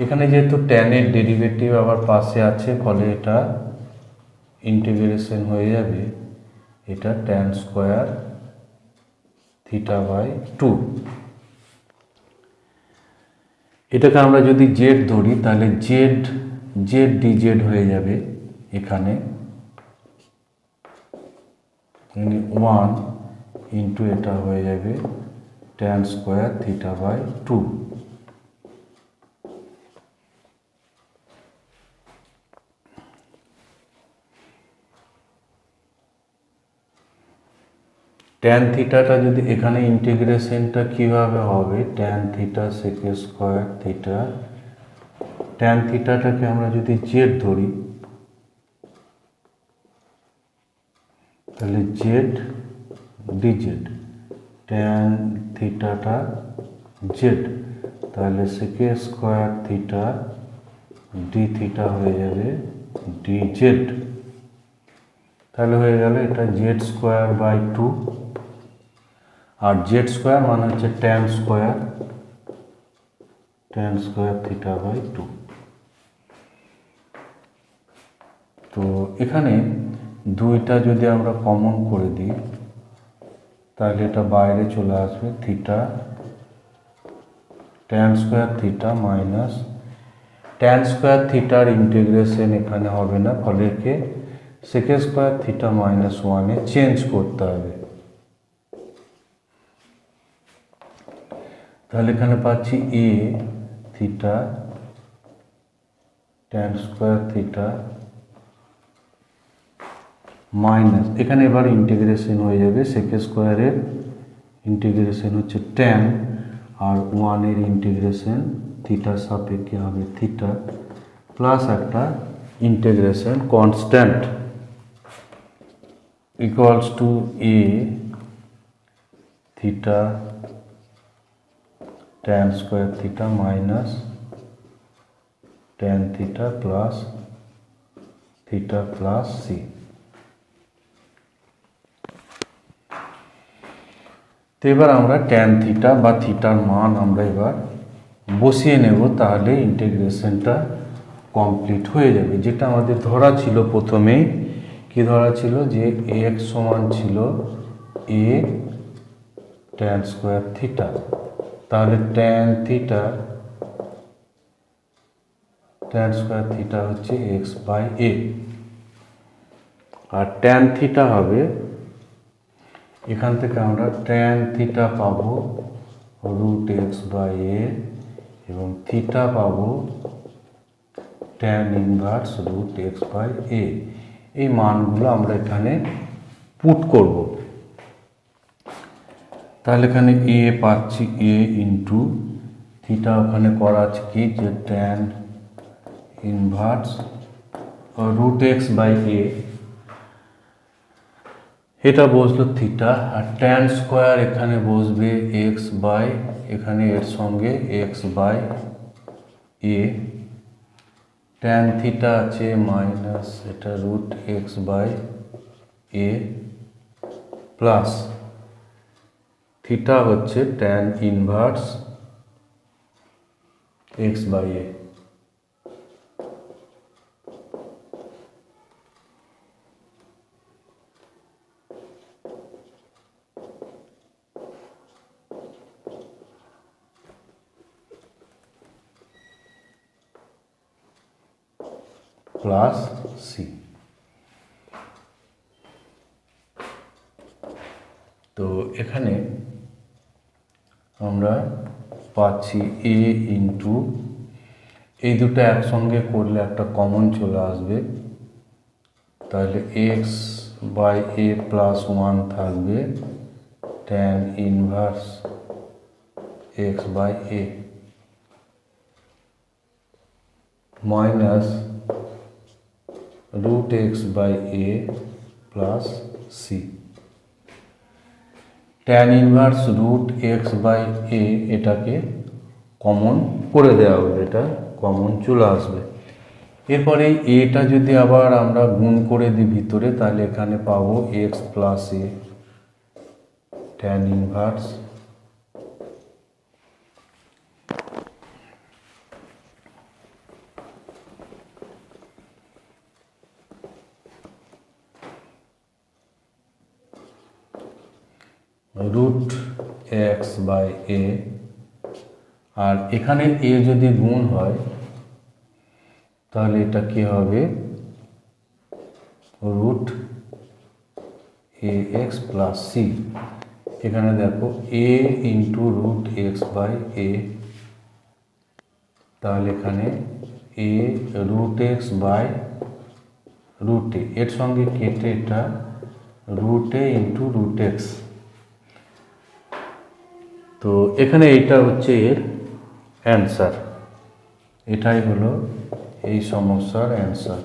এখানে যেহেতু ট্যানের ডেরিভেটিভ আবার পাশে আছে, ফলে এটা ইন্টিগ্রেশন হয়ে যাবে, এটা tan স্কোয়ার থিটা বাই 2। এটাকে আমরা যদি জেড ধরি তাহলে জেড জেড ডিজেড হয়ে যাবে এখানে 1 ইন্টু এটা হয়ে যাবে tan square theta by 2। Tan থিটাটা যদি এখানে ইন্টিগ্রেশনটা কিভাবে হবে, tan theta sec square theta, tan থিটাটাকে আমরা যদি জেড ধরি তাহলে জেড ডিজেড, ট্যান থিটাটা জেড, তাহলে sec square theta D theta হয়ে যাবে ডি জেড। তাহলে হয়ে গেল এটা জেড স্কোয়ার বাই 2, আর জেড স্কোয়ার মানে হচ্ছে ট্যান স্কোয়ার থিটা বাই 2। তো এখানে দুইটা যদি আমরা কমন করে দিই তাহলে এটা বাইরে চলে আসবে theta tan square theta minus tan square থিটার ইন্টিগ্রেশন এখানে হবে না, ফলে কে সেক স্কোয়ার থিটা মাইনাস 1-এ চেঞ্জ করতে হবে। তাহলে এখানে পাচ্ছি a theta tan square theta minus, এখানে এবার ইন্টিগ্রেশন হয়ে যাবে সেক স্কোয়ারের ইন্টিগ্রেশন হচ্ছে ট্যান, আর 1-এর ইন্টিগ্রেশন থিটার সাপেক্ষে হবে থিটা, প্লাস একটা integration constant equals to A theta tan square theta minus tan theta plus C. তো এবার আমরা ট্যান থিটা বা থিটার মান আমরা এবার বসিয়ে নেব, তাহলে ইন্টিগ্রেশনটা কমপ্লিট হয়ে যাবে। যেটা আমাদের ধরা ছিল প্রথমেই, কি ধরা ছিল যে এক্স সমান ছিল এ ট্যান স্কোয়ার থিটা, তাহলে ট্যান স্কোয়ার থিটা হচ্ছে এক্স বাই এ, আর ট্যান থিটা হবে এখান থেকে আমরা ট্যান থিটা পাবো রুট এক্স বাই এ, এবং থিটা পাবো tan inverse root x by a. এই মানগুলো আমরা এখানে পুট করব। তাহলে এখানে এ পাচ্ছি এ ইন্টু থিটা, ওখানে করা আছে কি যে tan inverse root x by a, এটা বসলো থিটা, আর ট্যান স্কোয়ার এখানে বসবে এক্স বাই, এখানে এর সঙ্গে x by a, tan theta আছে মাইনাস এটা root x by a, plus theta হচ্ছে tan inverse x by a. Plus C. তো এখানে আমরা পাচ্ছি এ ইন্টু, এই দুটো একসঙ্গে করলে একটা কমন চলে আসবে, তাহলে এক্স বাই এ প্লাস 1 থাকবে tan inverse x by a minus root x by a plus c. Tan inverse root x by a এটাকে কমন করে দেওয়া হবে, এটা কমন চলে আসবে। এরপরে এটা যদি আবার আমরা গুণ করে দিই ভিতরে, তাহলে এখানে পাবো x plus a tan inverse root x by a, আর এখানে এ যদি গুণ হয় তাহলে এটা কি হবে, root a x plus c. এখানে দেখো a into root x by a, তাহলে এখানে a root x by root a, এর সঙ্গে কেটে এটা root a into root x. তো এখানে এইটা হচ্ছে এর অ্যান্সার, এটাই হলো এই সমস্যার অ্যান্সার।